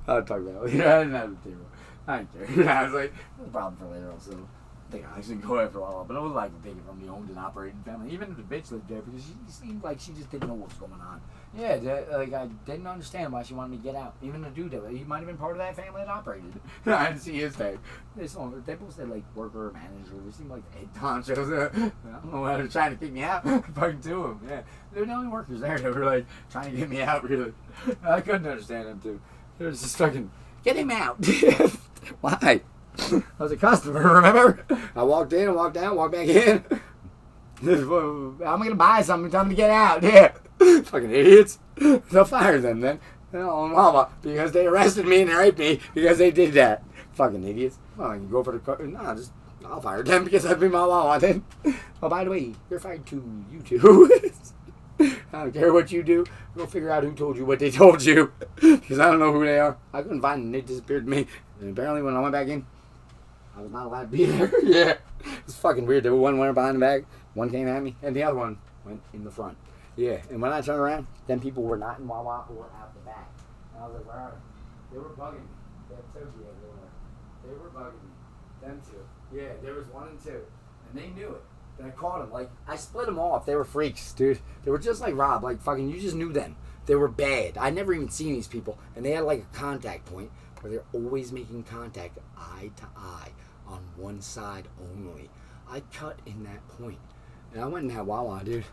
I'll talk about it later. I didn't have the table. I didn't care. I was like, no problem for later also. I think I actually go after a while, but I would like to take it from the owned and operating family. Even if the bitch lived there, because she seemed like she just didn't know what was going on. Yeah, like I didn't understand why she wanted me to get out. Even the dude, he might have been part of that family that operated. I didn't see his face. They both said like worker or manager. They seemed like head honchos. I don't know why they're trying to kick me out. Fucking two of them. Yeah, they're the only workers there that were like trying to get me out. Really, I couldn't understand them too. They were just fucking get him out. Why? I was a customer, remember? I walked in, walked out, walked back in. I'm gonna buy something, tell them to get out. Yeah. Fucking idiots. They'll fire them then. Because they arrested me and they raped me because they did that. Fucking idiots. Well, you go for the... No, I'll fire them because I've been my Wawa then. Oh, by the way, you're fired too, you two. I don't care what you do. Go figure out who told you what they told you. Because I don't know who they are. I couldn't find them. They disappeared to me. And apparently when I went back in, I was not allowed to be there. Yeah. It was fucking weird. There was one went behind the bag, one came at me, and the other one went in the front. Yeah. And when I turned around, then people were not in Wawa or out the back. And I was like, where are they? They were bugging me. They had Toby everywhere. They were bugging me. Them two. Yeah, there was 1 and 2. And they knew it. And I caught them. Like, I split them off. They were freaks, dude. They were just like Rob. Like, fucking, you just knew them. They were bad. I'd never even seen these people. And they had like a contact point where they're always making contact eye to eye on one side only. I cut in that point. And I went in that Wawa, dude.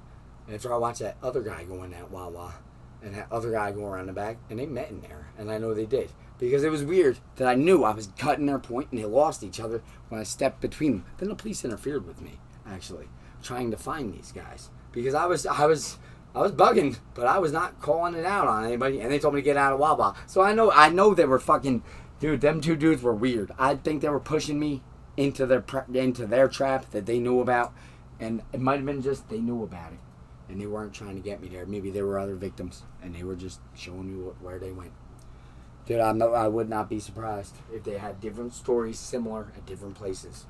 And after I watched that other guy go in that Wawa and that other guy go around the back, and they met in there. And I know they did. Because it was weird that I knew I was cutting their point and they lost each other when I stepped between them. Then the police interfered with me, actually, trying to find these guys. Because I was bugging, but I was not calling it out on anybody, and they told me to get out of Wawa. So I know they were fucking, dude, them two dudes were weird. I think they were pushing me into their trap that they knew about, and it might have been just they knew about it, and they weren't trying to get me there. Maybe there were other victims, and they were just showing me where they went. Dude, I would not be surprised if they had different stories similar at different places,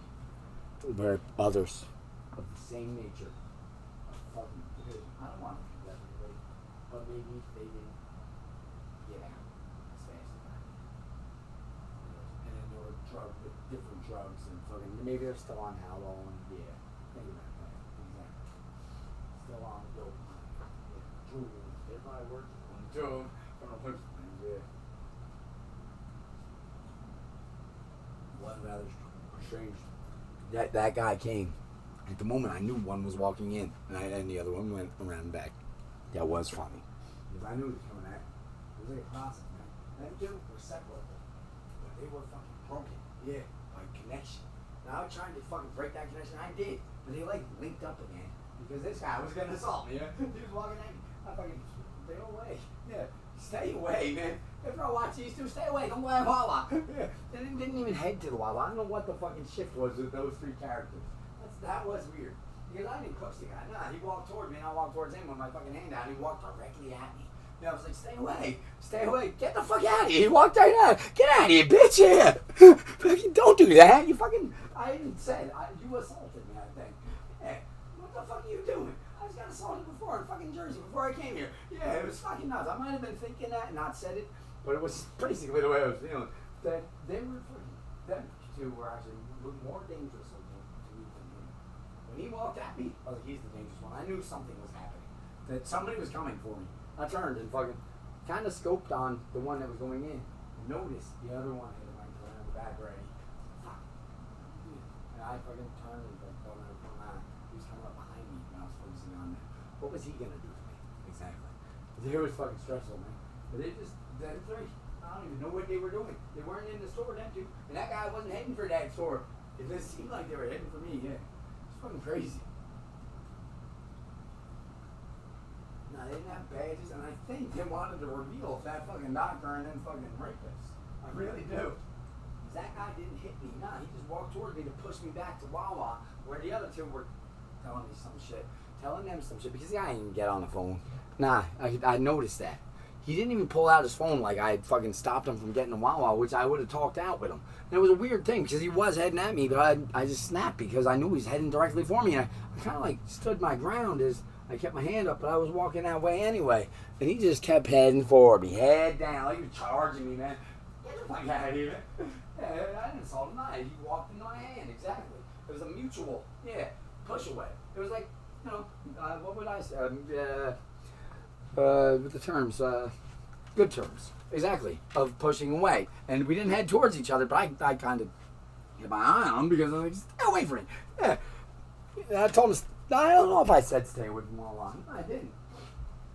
where others of the same nature. I don't want to do that, really, but maybe they didn't get out as fast as I did. And then they were drugged with different drugs and fucking. Maybe they're still on Halo and yeah, think about that. Exactly. Still on dope. Yeah, jewels. They probably worked on dope. I don't know what things. Yeah. One rather strange. That guy came. At the moment, I knew one was walking in, and the other one went around back. That was funny. Because I knew he was coming at me. It was like a process, man. Them two were separate, but they were fucking broken. Yeah, by connection. Now I was trying to fucking break that connection. I did, but they like linked up again because this guy was gonna assault me. Yeah? He was walking at me. I fucking stay away. Yeah, stay away, man. After I watch these two, stay away. Don't go at Wawa. Yeah, they didn't even head to the Wawa. I don't know what the fucking shift was with those 3 characters. That was weird. Because I didn't push the guy. Nah, he walked towards me and I walked towards him with my fucking hand out. He walked directly at me. And I was like, stay away. Stay away. Get the fuck out of here. He walked right out. Get out of here, bitch. Yeah. Fucking don't do that. You fucking, I even said, you assaulted me, I think. Yeah. What the fuck are you doing? I just got assaulted before in fucking Jersey before I came here. Yeah, it was fucking nuts. I might have been thinking that and not said it, but it was basically the way I was feeling. That they were fucking, them two were actually more dangerous. When he walked at me, I was like, he's the dangerous one. I knew something was happening. That somebody was coming for me. I turned and fucking kind of scoped on the one that was going in. Noticed the other one had a right around the back already. Fuck. And I fucking turned and thought I was coming out. He was coming up behind me when I was focusing on that. What was he going to do to me? Exactly. It was fucking stressful, man. But they just, them 3, I don't even know what they were doing. They weren't in the store, them 2. And that guy wasn't heading for that store. It just seemed like they were heading for me, yeah. Fucking crazy. No, they didn't have badges, and I think they wanted to reveal that fucking doctor and then fucking rapist. I really do. That guy didn't hit me. Nah, he just walked towards me to push me back to Wawa, where the other 2 were telling me some shit. Telling them some shit, because the guy didn't get on the phone. Nah, I noticed that. He didn't even pull out his phone like I had fucking stopped him from getting to Wawa, which I would have talked out with him. And it was a weird thing because he was heading at me, but I just snapped because I knew he was heading directly for me. And I kind of like stood my ground as I kept my hand up, but I was walking that way anyway. And he just kept heading forward me, head down, like he was charging me, man. Get the fuck out of here, man. Yeah, I didn't assault him. He walked into my hand, exactly. It was a mutual, push away. It was like, what would I say? With the terms, good terms, exactly, of pushing away. And we didn't head towards each other, but I kind of had my eye on him because I was like, stay away from me. Yeah. And I told him, I don't know if I said stay with him all along. I didn't.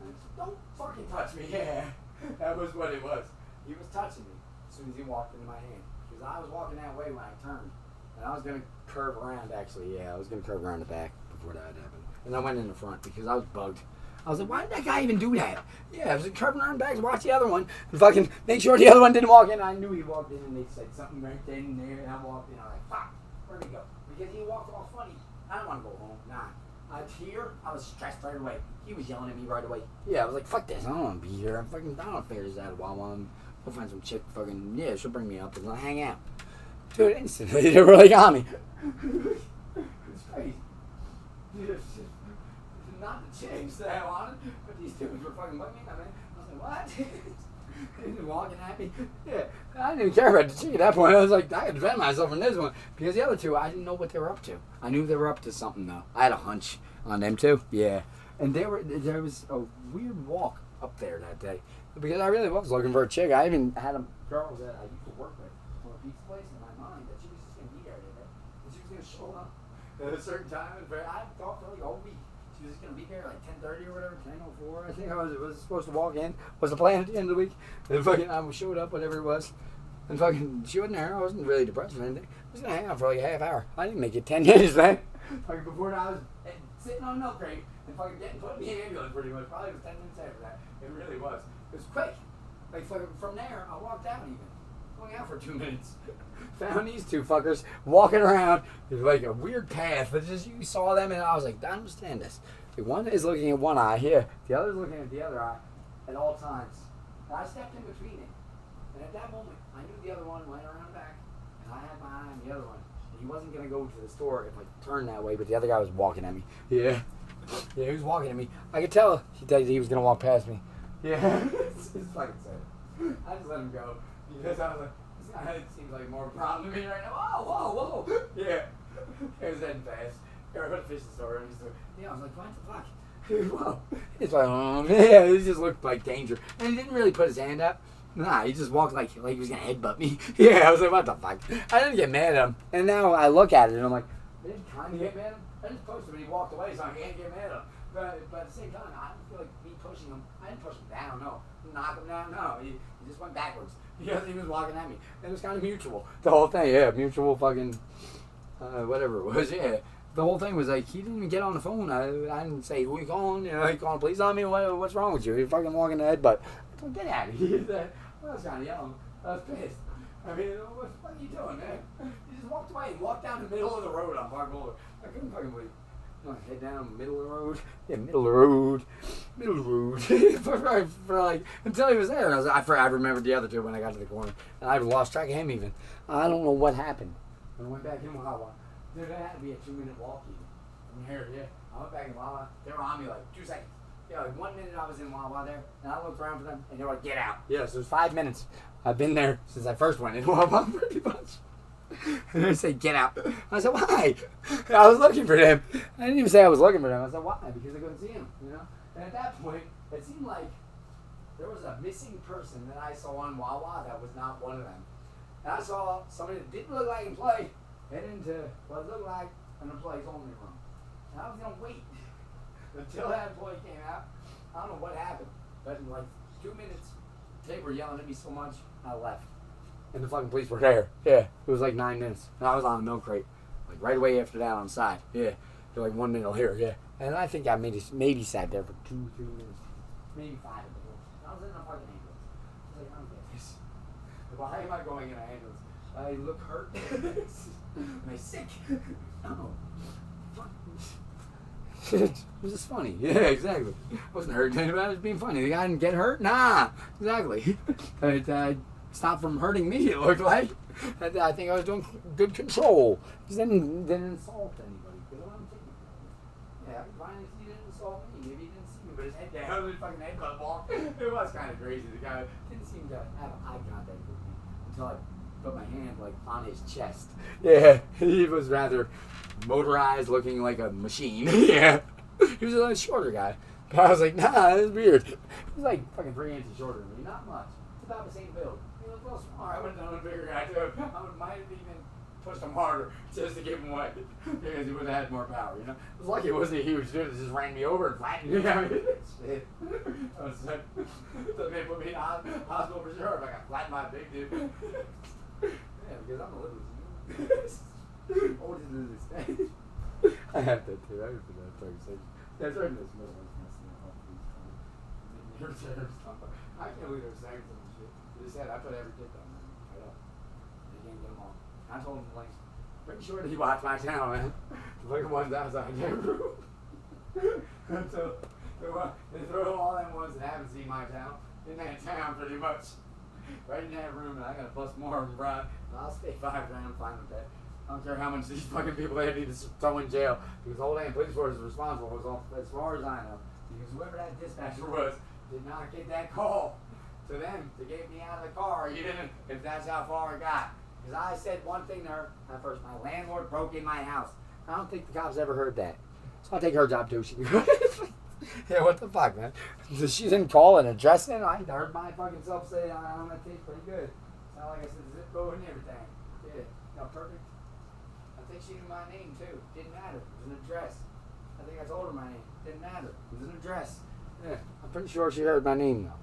I said, don't fucking touch me. Yeah. That was what it was. He was touching me as soon as he walked into my hand. Because I was walking that way when I turned. And I was going to curve around, actually. Yeah, I was going to curve around the back before that happened. And I went in the front because I was bugged. I was like, why did that guy even do that? Yeah, I was curving around back to watch the other one and fucking make sure the other one didn't walk in. I knew he walked in and they said something right then and there. And I walked in. I was like, fuck, where'd he go? Because he walked all funny. I don't want to go home. Nah. I was stressed right away. He was yelling at me right away. Yeah, I was like, fuck this. I don't want to be here. I don't want to figure this out a while. I'll find some chick fucking, she'll bring me up and I'll hang out. Dude, instantly, they were like on me. It's crazy. Not the chicks that I wanted, but these dudes were fucking bugging me. I was like, what? They were walking at me. Yeah, I didn't even care about the chick at that point. I was like, I could defend myself from this one. Because the other two, I didn't know what they were up to. I knew they were up to something, though. I had a hunch on them, too. Yeah. And there was a weird walk up there that day. Because I really was looking for a chick. I even had a girl that I used to work with from a pizza place in my mind that she was just going to be there today. And she was going to show up at a certain time. And I thought for like a whole week. She was going to be there like 10:30 or whatever, 10:04. I think I was supposed to walk in. Was the plan at the end of the week. And fucking I showed up, whatever it was. And fucking she wasn't there. I wasn't really depressed or anything. I was going to hang out for like a half hour. I didn't make it 10 minutes, man. Fucking before that, I was sitting on a milk crate and fucking getting put in the ambulance pretty much. Probably was 10 minutes after that. It really was. It was quick. Like fucking from there, I walked out even. Hung out for 2 minutes. Found these two fuckers walking around. It's like a weird path. But just you saw them and I was like, I don't understand this. Like one is looking at one eye here. The other is looking at the other eye at all times. And I stepped in between it. And at that moment, I knew the other one went around back. And I had my eye on the other one. And he wasn't going to go to the store if I turned that way. But the other guy was walking at me. Yeah. Yeah, he was walking at me. I could tell he was going to walk past me. Yeah. It's fucking sad. I just let him go. Because I was like, this guy seems like more of a problem to me right now. Whoa. Yeah. He was heading fast. I went to the fishing store and I was like, what the fuck? Whoa. It's like, yeah, it just looked like danger. And he didn't really put his hand up. Nah, he just walked like he was going to headbutt me. Yeah, I was like, what the fuck? I didn't get mad at him. And now I look at it and I'm like, I didn't kind of get mad at him. I just pushed him and he walked away, so I can't get mad at him. But at the same time, I don't feel like me pushing him. I didn't push him down, no. Knock him down, no. He just went backwards because he was walking at me. And it was kind of mutual. The whole thing, yeah, mutual fucking, whatever it was, yeah. The whole thing was like, he didn't even get on the phone. I didn't say, who you calling? You calling police on me? What's wrong with you? You're fucking walking the headbutt. I get out of here. I was kind of yelling. I was pissed. I mean, what are you doing, man? You just walked away and walked down the middle of the road on Park Boulevard. I couldn't fucking believe it. Head down the middle of the road. Yeah, middle of the road. Middle of the road. for like, until he was there. And I remembered the other two when I got to the corner. And I lost track of him even. I don't know what happened. When I went back in Wawa. Dude, that had to be a 2-minute walk even. From here, yeah. I went back in Wawa. They were on me like 2 seconds. Yeah, like 1 minute I was in Wawa there. And I looked around for them. And they were like, get out. Yeah, so it was 5 minutes. I've been there since I first went in Wawa pretty much. And they said, get out. I said, why? I was looking for them. I didn't even say I was looking for them. I said, why? Because I couldn't see him, And at that point, it seemed like there was a missing person that I saw on Wawa that was not one of them. And I saw somebody that didn't look like him play head into what it looked like an employee's only room. And I was going to wait until that employee came out. I don't know what happened, but in like 2 minutes, they were yelling at me so much, I left. And the fucking police were there. Yeah, it was like 9 minutes. And I was on the milk crate. Like right away after that on the side. Yeah, they're like 1 minute here, yeah. And I think I maybe sat there for 2, 3 minutes. Maybe 5 at the most. I was in a fucking ambulance. I was like, I don't get this. Why am I going in an ambulance? I look hurt. Am I sick? No. Fuck. It was just funny. Yeah, exactly. I wasn't hurting anybody. I was being funny. The guy didn't get hurt? Nah. Exactly. I stopped from hurting me, it looked like. I think I was doing good control. Because then didn't insult anybody. Because I'm taking it. Yeah, Ryan, you didn't insult me. If he didn't see me, but his head down, his fucking head got ball. It was kind of crazy. The guy didn't seem to have eye contact with me until I put my hand like on his chest. Yeah, he was rather motorized, looking like a machine. Yeah, he was a shorter guy. But I was like, nah, that's weird. He was like fucking 3 inches shorter than me, not much. It's about the same build. He looked a little smaller. I would have done a bigger guy too. I might have even pushed him harder just to give him away because he would have had more power, you know? It was lucky it wasn't a huge dude that just ran me over and flattened me. Shit. I was like, so they put me in the hospital for sure if I got flattened by a big dude. Yeah, because I'm a little older than this day. I have that too. I remember that conversation. That's right. This middle one's messing up. I can't believe they're saying some shit. They said I put every tip on them. Right up. They can't get them all. I told them like, pretty sure that you watch my channel, man. Look at ones outside their room. So they throw all them ones that haven't seen my channel in that town pretty much. Right in that room, and I gotta bust more of them, bro. I'll stay $5 grand, I'm fine with that. I don't care how much these fucking people they need to throw in jail. Because the whole damn police force is responsible, was all, as far as I know. Because whoever that dispatcher was did not get that call to them to get me out of the car, even if that's how far it got. Because I said one thing there at first, my landlord broke in my house. I don't think the cops ever heard that. So I'll take her job too. Yeah, what the fuck, man? She didn't call and address it. I heard my fucking self say I'm gonna take pretty good. It's not like I said zip code and everything. Yeah, no, perfect. I think she knew my name too. Didn't matter. It was an address. I think I told her my name. Didn't matter. It was an address. Yeah, I'm pretty sure she heard my name though.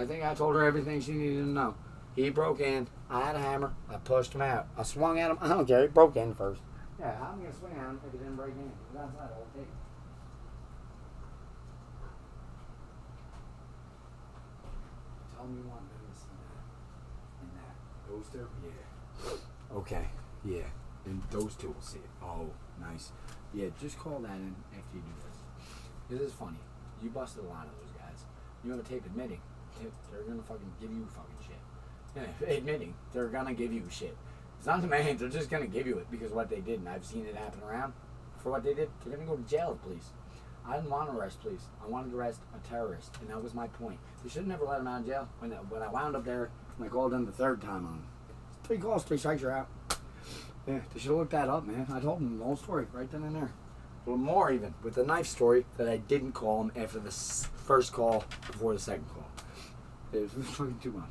I think I told her everything she needed to know. He broke in. I had a hammer. I pushed him out. I swung at him. I don't care. He broke in first. Yeah, I'm gonna swing at him if he didn't break in. He was outside all day. Tell me one minute in that. Those two? Yeah. Okay. Yeah. And those two will see it. Oh, nice. Yeah, just call that in after you do this. This is funny. You busted a lot of those guys. You have a tape admitting. They're gonna fucking give you fucking shit. Yeah, admitting they're gonna give you shit. It's not the man, they're just gonna give you it because of what they did, and I've seen it happen around. For what they did, they're gonna go to jail with police. I didn't want to arrest police. I wanted to arrest a terrorist, and that was my point. They should have never let him out of jail. When I wound up there, I called them the third time on him. 3 calls, 3 strikes, you're out. Yeah, they should have looked that up, man. I told them the whole story right then and there. A little more even, with the knife story that I didn't call him after the first call before the second call. It was fucking too much.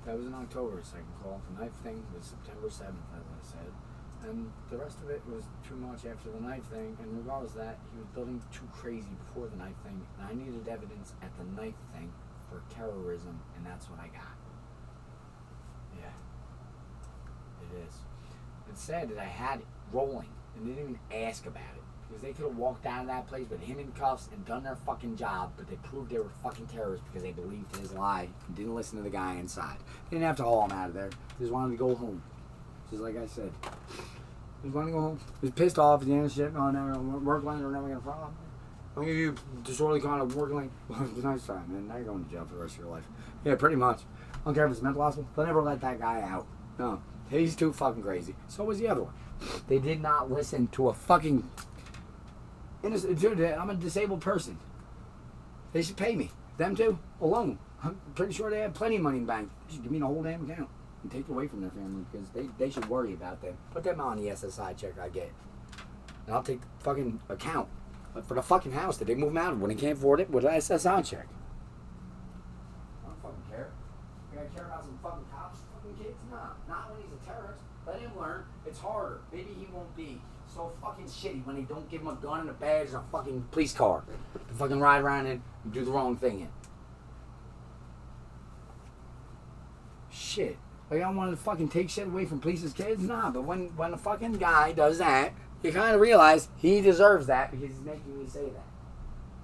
That was in October, second call. The knife thing was September 7th, as I said. And the rest of it was too much after the knife thing. And regardless of that, he was building too crazy before the knife thing. And I needed evidence at the knife thing for terrorism, and that's what I got. Yeah. It is. It's sad that I had it rolling and they didn't even ask about it. Because they could have walked out of that place with him in cuffs and done their fucking job, but they proved they were fucking terrorists because they believed his lie and didn't listen to the guy inside. They didn't have to haul him out of there. They just wanted to go home. Just like I said. They just wanted to go home. He was pissed off at the end of shit. Work line, we're never going to follow. I'll give you disorderly conduct, work line. Well, it was a nice time, man. Now you're going to jail for the rest of your life. Yeah, pretty much. I don't care if it's mental hospital. They'll never let that guy out. No. He's too fucking crazy. So was the other one. They did not listen to a fucking... Dude, I'm a disabled person. They should pay me. Them too, alone. I'm pretty sure they have plenty of money in the bank. They should give me the whole damn account and take it away from their family because they should worry about them. Put them on the SSI check I get. And I'll take the fucking account. But for the fucking house that they move them out of when they can't afford it with an SSI check. I don't fucking care. I gotta care about some fucking cops, fucking kids? Nah, not when he's a terrorist. Let him learn. It's harder. Maybe he won't be so fucking shitty when they don't give him a gun and a badge and a fucking police car to fucking ride around in and do the wrong thing in. Shit. Like I don't want to fucking take shit away from police's kids? Nah, but when a fucking guy does that, you kind of realize he deserves that because he's making me say that.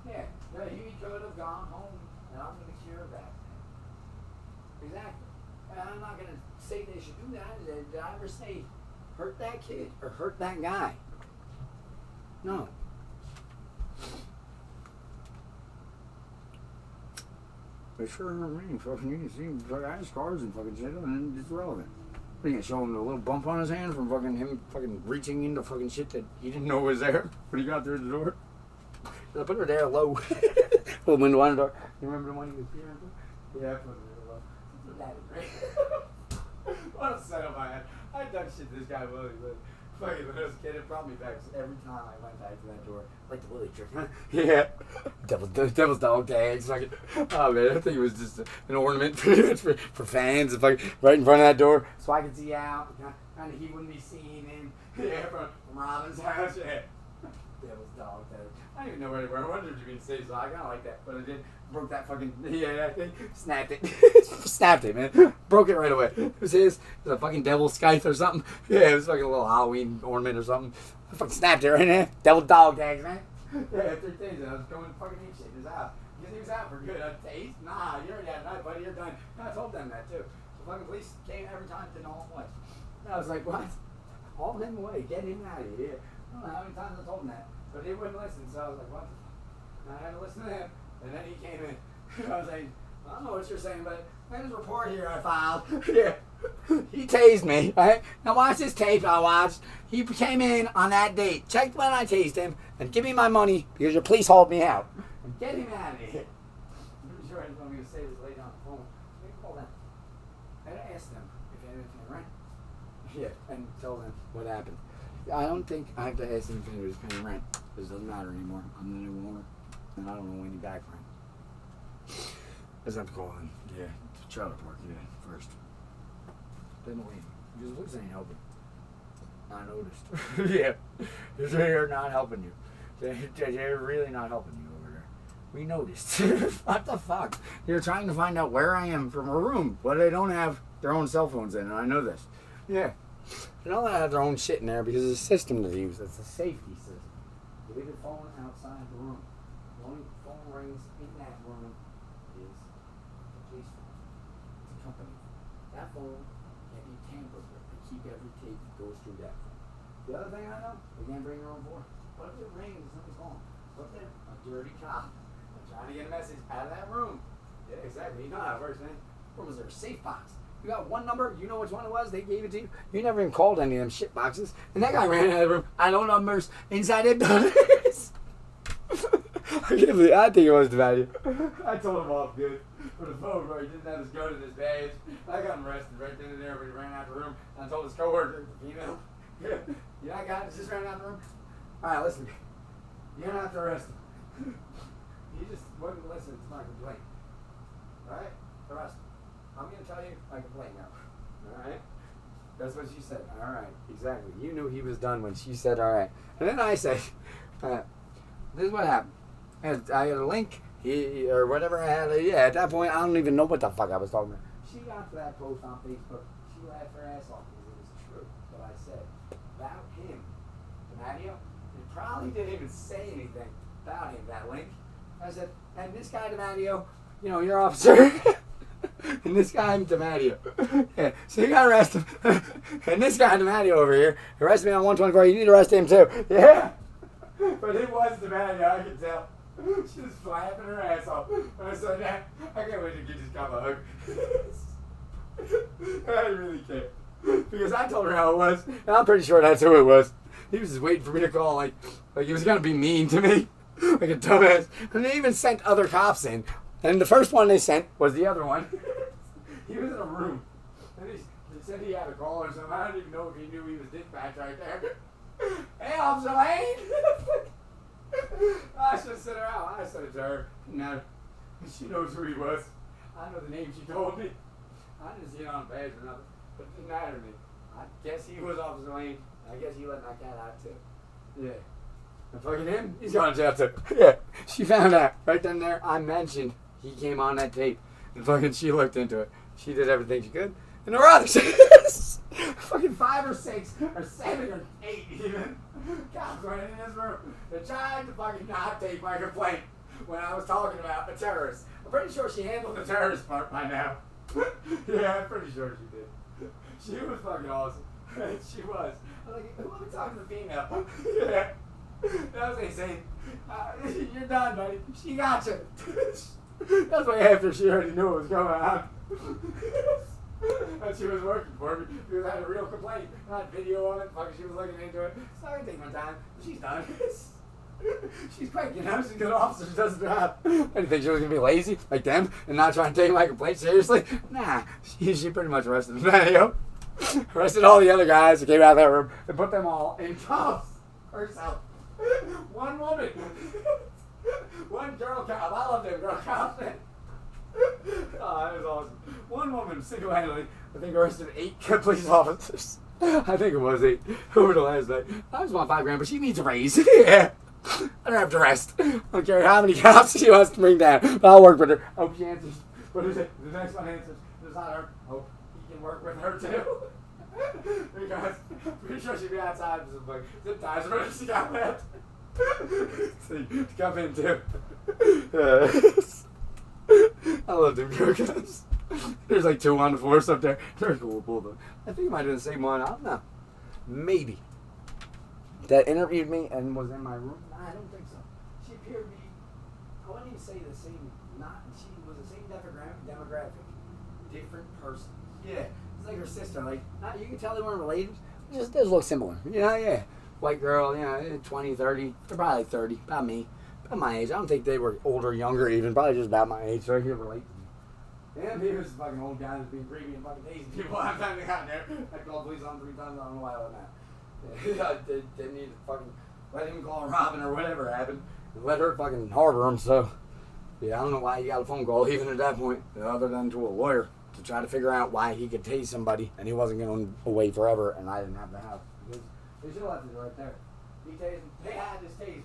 Yeah, he could have gone home and I'm going to cure that. Exactly. And I'm not going to say they should do that. Did I ever say hurt that kid or hurt that guy? No. But sure, I mean, fucking, you can see fucking had scars and fucking shit, and it's relevant. What, you gonna show him the little bump on his hand from fucking him fucking reaching into fucking shit that he didn't know was there when he got through the door? I put her there low. Little window on the door. You remember the one he was peering through? Yeah, I put her there low. That is great. What a setup I had. I done shit to this guy Willie, but fucking when I was a kid, it brought me back every time I went back to that door. Like the Willie trick. Yeah. Devil's dog tags. Fucking, oh man, I think it was just an ornament for fans. Fucking right in front of that door so I could see out. Kind of he wouldn't be seen in. Yeah, from Robin's house. Yeah. Devil's dog tags. I don't even know where they were. I wondered if you could say so. I kind of like that, but I did. Broke that fucking, yeah, snapped it. Snapped it, man. Broke it right away. It was his. It was a fucking devil scythe or something. Yeah, it was like a little Halloween ornament or something. I fucking snapped it right there. Devil dog tags, man. Yeah, 3 days I was going fucking eat shit in his house. Because he was out for good. Taste? Nah, you already had a night, buddy. You're done. And I told them that too. The fucking police came every time, didn't haul him away. And I was like, what? Haul him away. Get him out of here. I don't know how many times I told them that. But they wouldn't listen, so I was like, what the fuck? And I had to listen to him. And then he came in. I was like, I don't know what you're saying, but there's a report here I filed. Yeah. He tased me. Right? Now watch this tape I watched. He came in on that date. Check when I tased him and give me my money because your police hauled me out. And get him out of here. I'm pretty sure I was going to say this lady on the phone. Let me call them. I asked them if they had anything to rent. Yeah, and tell them what happened. I don't think I have to ask them if anybody's paying rent. Because it doesn't matter anymore. I'm the new owner. And I don't know any back rent. I just have to call him. Yeah, trailer park, yeah, first. Then wait. Because looks ain't helping. I noticed. Yeah. They're not helping you. They're really not helping you over there. We noticed. What the fuck? They're trying to find out where I am from a room. But they don't have their own cell phones in, and I know this. Yeah. They don't have their own shit in there because it's a system to use. It's a safety system. You leave your phone outside the room. The only phone rings in that room is the police phone. It's a company. That phone can't be tampered with. They keep every tape that goes through that phone. The other thing I know, they can't bring their own phone. What if it rings and something's wrong? What if a dirty cop trying to get a message out of that room? Yeah, exactly. You know how it works, man. Or was there a safe box? You got one number, you know which one it was, they gave it to you. You never even called any of them shit boxes. And that guy ran out of the room. I know numbers inside it. I think it was the value. I told him off good for the phone where he didn't have his gun in his badge. I got him arrested right then and there, but he ran out of the room. And I told his coworker, female, yeah, you know that guy just ran out of the room? Alright, listen. You don't have to arrest him. He just wouldn't listen to my complaint. Alright? Arrest him. I'm going to tell you my complaint now. Alright? That's what she said. Alright, exactly. You knew he was done when she said alright. And then I said, this is what happened. I had a link, or whatever I had. Yeah, at that point, I don't even know what the fuck I was talking about. She got to that post on Facebook. She laughed her ass off because it was true. What I said about him, Demadio, he probably didn't even say anything about him, that link. I said, and this guy, Demadio, you know, your officer. And this guy, Demadio. Yeah, so you gotta arrest him. And this guy, Demadio, over here, arrest me on 124. You need to arrest him too. Yeah. But it was Demadio, I can tell. She was flapping her ass off. And I said, I can't wait to give this guy a hug. I really can't. Because I told her how it was. And I'm pretty sure that's who it was. He was just waiting for me to call, like he was gonna be mean to me. Like a dumbass. And they even sent other cops in. And the first one they sent was the other one. He was in a room. And they said he had a call or something. I don't even know if he knew he was dispatched right there. Hey, Officer Lane! I should have sent her out. I said it to her. No. She knows who he was. I know the name she told me. I didn't see it on a badge or nothing. But it didn't matter to me. I guess he was Officer Lane. I guess he let my cat out too. Yeah. And fucking him, he's going to jail too. Yeah. She found out. Right then and there, I mentioned he came on that tape. And fucking she looked into it. She did everything she could. And there were others. Fucking 5 or 6 or 7 or 8 even. Cops went in his room. They tried to fucking not take my complaint when I was talking about a terrorist. I'm pretty sure she handled the terrorist part by now. Yeah, I'm pretty sure she did. She was fucking awesome. She was. I was like, who am I talking to the female? Yeah. That was insane. You're done, buddy. She got you. That's why after she already knew what was going on. And she was working for me because I had a real complaint. Not video on it. Fucking, she was looking into it. So I take my time. She's done. She's quick, you know. She's a good officer. She does her job. I didn't think she was gonna be lazy like them and not trying to take my complaint seriously. Nah, she pretty much arrested the video. Arrested all the other guys that came out of that room and put them all in cuffs herself. One woman. One girl cop. I love them girl cops. Oh, that was awesome. One woman single-handedly, I think, arrested 8 police officers. I think it was 8 over the last night. I just want $5 grand, but she needs a raise. Yeah. I don't have to rest. I don't care how many cops she wants to bring down. But I'll work with her. I hope she answers. What is it? The next one answers. It's not her. Hope he can work with her too. Because I'm pretty sure she'd be outside with some like zip ties or she got left. See, come in too. I love them girl cops. There's like 2 on the force up there. They're cool, bulldog. I think it might have been the same one. I don't know. Maybe. That interviewed me and was in my room. Nah, I don't think so. She appeared to be, I wouldn't even say the same, she was the same demographic. Different person. Yeah. It's like her sister. Like, you can tell they weren't related. Just look similar. Yeah. White girl, 20, 30. They're probably like 30. About me. About my age. I don't think they were older, younger even. Probably just about my age. So I can relate to me. And he was fucking old guy that's being creepy and fucking tasing people. I've time they got there. I called police on 3 times. I don't know why I was that. They didn't need to fucking let him call Robin or whatever happened and let her fucking harbor him. So, yeah, I don't know why he got a phone call even at that point, other than to a lawyer to try to figure out why he could tase somebody and he wasn't going away forever and I didn't have the house. Because they should have left it right there. He tased him. They had this taser.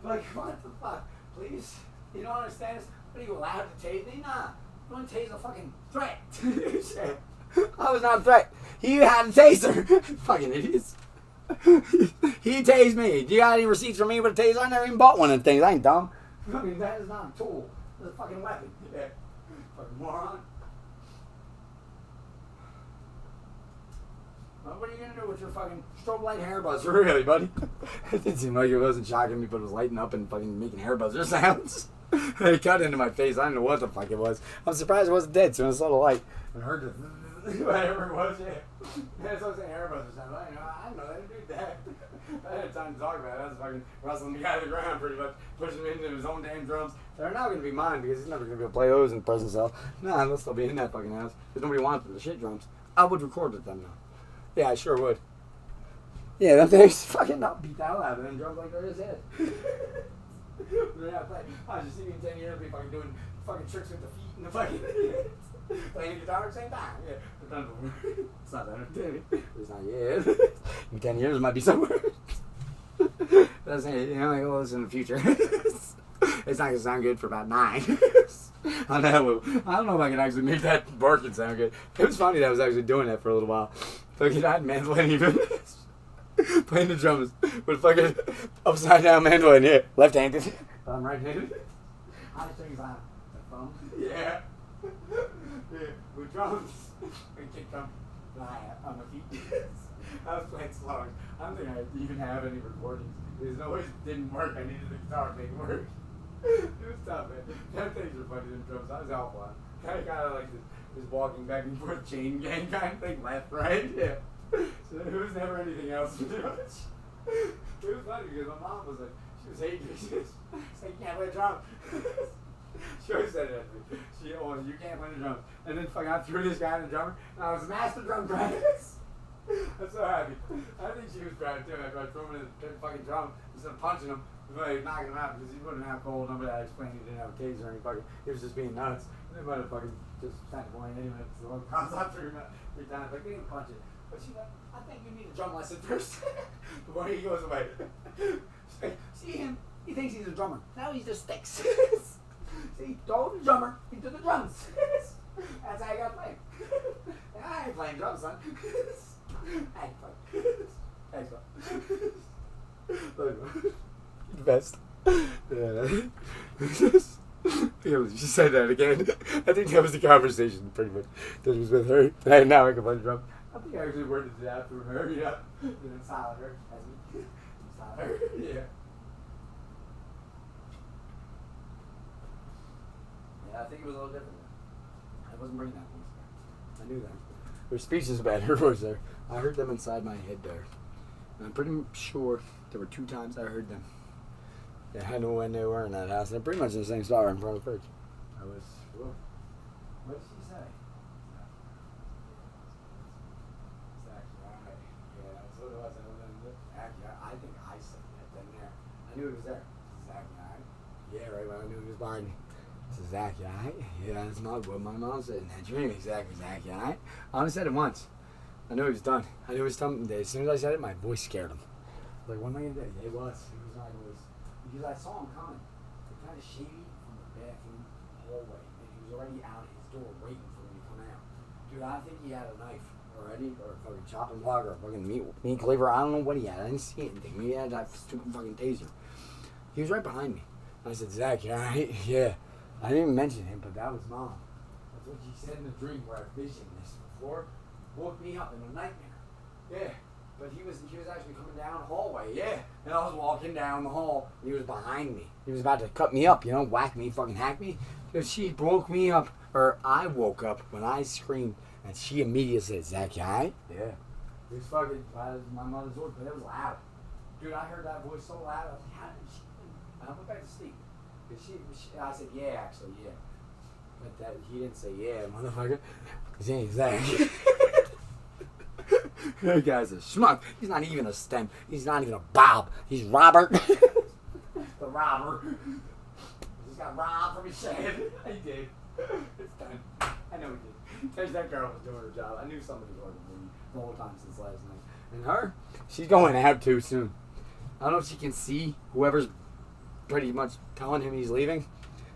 Like, what the fuck? Please? You don't understand this? What are you allowed to tase me? Nah. You want to tase a fucking threat. I was not a threat. He had a taser. Fucking idiots. He tased me. Do you got any receipts for me with a taser? I never even bought one of the things. I ain't dumb. I mean, that is not a tool. It's a fucking weapon. Yeah. Fucking moron. Well, what are you gonna do with your fucking strobe light hair buzzer, really, buddy? It didn't seem like it wasn't shocking me, but it was lighting up and fucking making hair buzzer sounds. It cut into my face. I don't know what the fuck it was. I'm surprised it wasn't dead, so I saw the light and heard the whatever it was, yeah. That's what I'm saying, hair buzzer sound. I know that dude that. I didn't have time to talk about it. I was fucking wrestling the guy to the ground pretty much, pushing him into his own damn drums. They're not going to be mine because he's never going to be able to play those in the prison cell. Nah, they'll still be in that fucking house because nobody wants the shit drums. I would record with them though. Yeah, I sure would. Yeah, them things fucking not beat the hell out of them drums like they're his head. They're not playing. I just see me in 10 years be fucking doing fucking tricks with the feet and the fucking playing the guitar at the same time. Yeah, it's not that entertaining. It's not yet. In 10 years, it might be somewhere. That's it. You know, like, well, it's in the future. It's not gonna sound good for about 9. I don't know if I can actually make that work and sound good. It was funny that I was actually doing that for a little while. Fucking, I had mandolin even. Playing the drums with fucking upside down mandolin. Yeah, left-handed. I'm right-handed. How things on the phone? Yeah. Yeah, with drums and kick drum on my feet. I was playing songs. I don't think I even have any recordings. There's no way it didn't work. I needed the guitar to make it work. It was tough, man. Them things were funny, them drums. I was awful. Kind of like this walking back and forth chain gang kind of thing, left, right? Yeah. So there was never anything else pretty much. It was funny because my mom was like, she was hating me. She was like, you can't play drums. She always said that to me. You can't play the drums. And then fucking I threw this guy in the drummer, and I was master drum practice. I'm so happy. I think she was proud too after I threw him in the fucking drum instead of punching him, like knocking him out because he wouldn't have cold. Nobody had explained he didn't have a taser or any fucking. He was just being nuts. And they might have fucking just sent him away anyway. So I comes up 3 times, like, they didn't punch it. But she's like, I think you need a drum lesson first before he goes away. Like, see him? He thinks he's a drummer. Now he's just sticks. See, throw the drummer into the drums. That's how you gotta play. And I ain't playing drums, son. I ain't playing. Thanks, bro. The best. Yeah. She said that again. I think that was the conversation, pretty much. That was with her. And now I can play drums. I think I actually worded it out through her, yeah. And then silent her. As me. Silent her. Yeah. Yeah, I think it was a little different. I wasn't bringing that voice there. I knew that. Her speech is bad. Her voice there. I heard them inside my head there. And I'm pretty sure there were 2 times I heard them. Yeah, I know when they were in that house. They're pretty much in the same spot in front of the fridge. I was. Whoa. What did she say? Yeah, that's what it was. I think I said that then there. I knew he was there. Zach, alright? Yeah, right when I knew he was behind me. So Zach, you alright? Yeah, that's not what my mom said in that dream. Exactly, Zach, you alright? I only said it once. I knew he was done. I knew it was something. As soon as I said it, my voice scared him. Like, what am I going to do? It was. It was my voice. Because I saw him coming. Kind of shady from the bathroom hallway. And he was already out at his door waiting for me to come out. Dude, I think he had a knife already. Or a fucking chopping block or a fucking meat cleaver. I don't know what he had. I didn't see anything. Maybe he had that stupid fucking taser. He was right behind me. I said, Zach, you alright? Yeah. I didn't even mention him, but that was Mom. That's what she said in the dream where I visioned this before. Woke me up in a nightmare. Yeah. But he was actually coming down the hallway, yeah. And I was walking down the hall, and he was behind me. He was about to cut me up, whack me, fucking hack me. So she broke me up, or I woke up when I screamed, and she immediately said, Zach, you alright? Yeah. It was fucking, my mother's order, but it was loud. Dude, I heard that voice so loud, I was like, how did she? And I went back to sleep. I said, yeah, actually, yeah. But he didn't say, yeah, motherfucker. His name's Zach. That guy's a schmuck. He's not even a STEM. He's not even a Bob. He's Robert. The robber. He just got robbed from his shed. He did. It's done. I know he did. There's that girl was doing her job. I knew somebody was working for me the whole time since last night. And her, she's going out too soon. I don't know if she can see whoever's pretty much telling him he's leaving.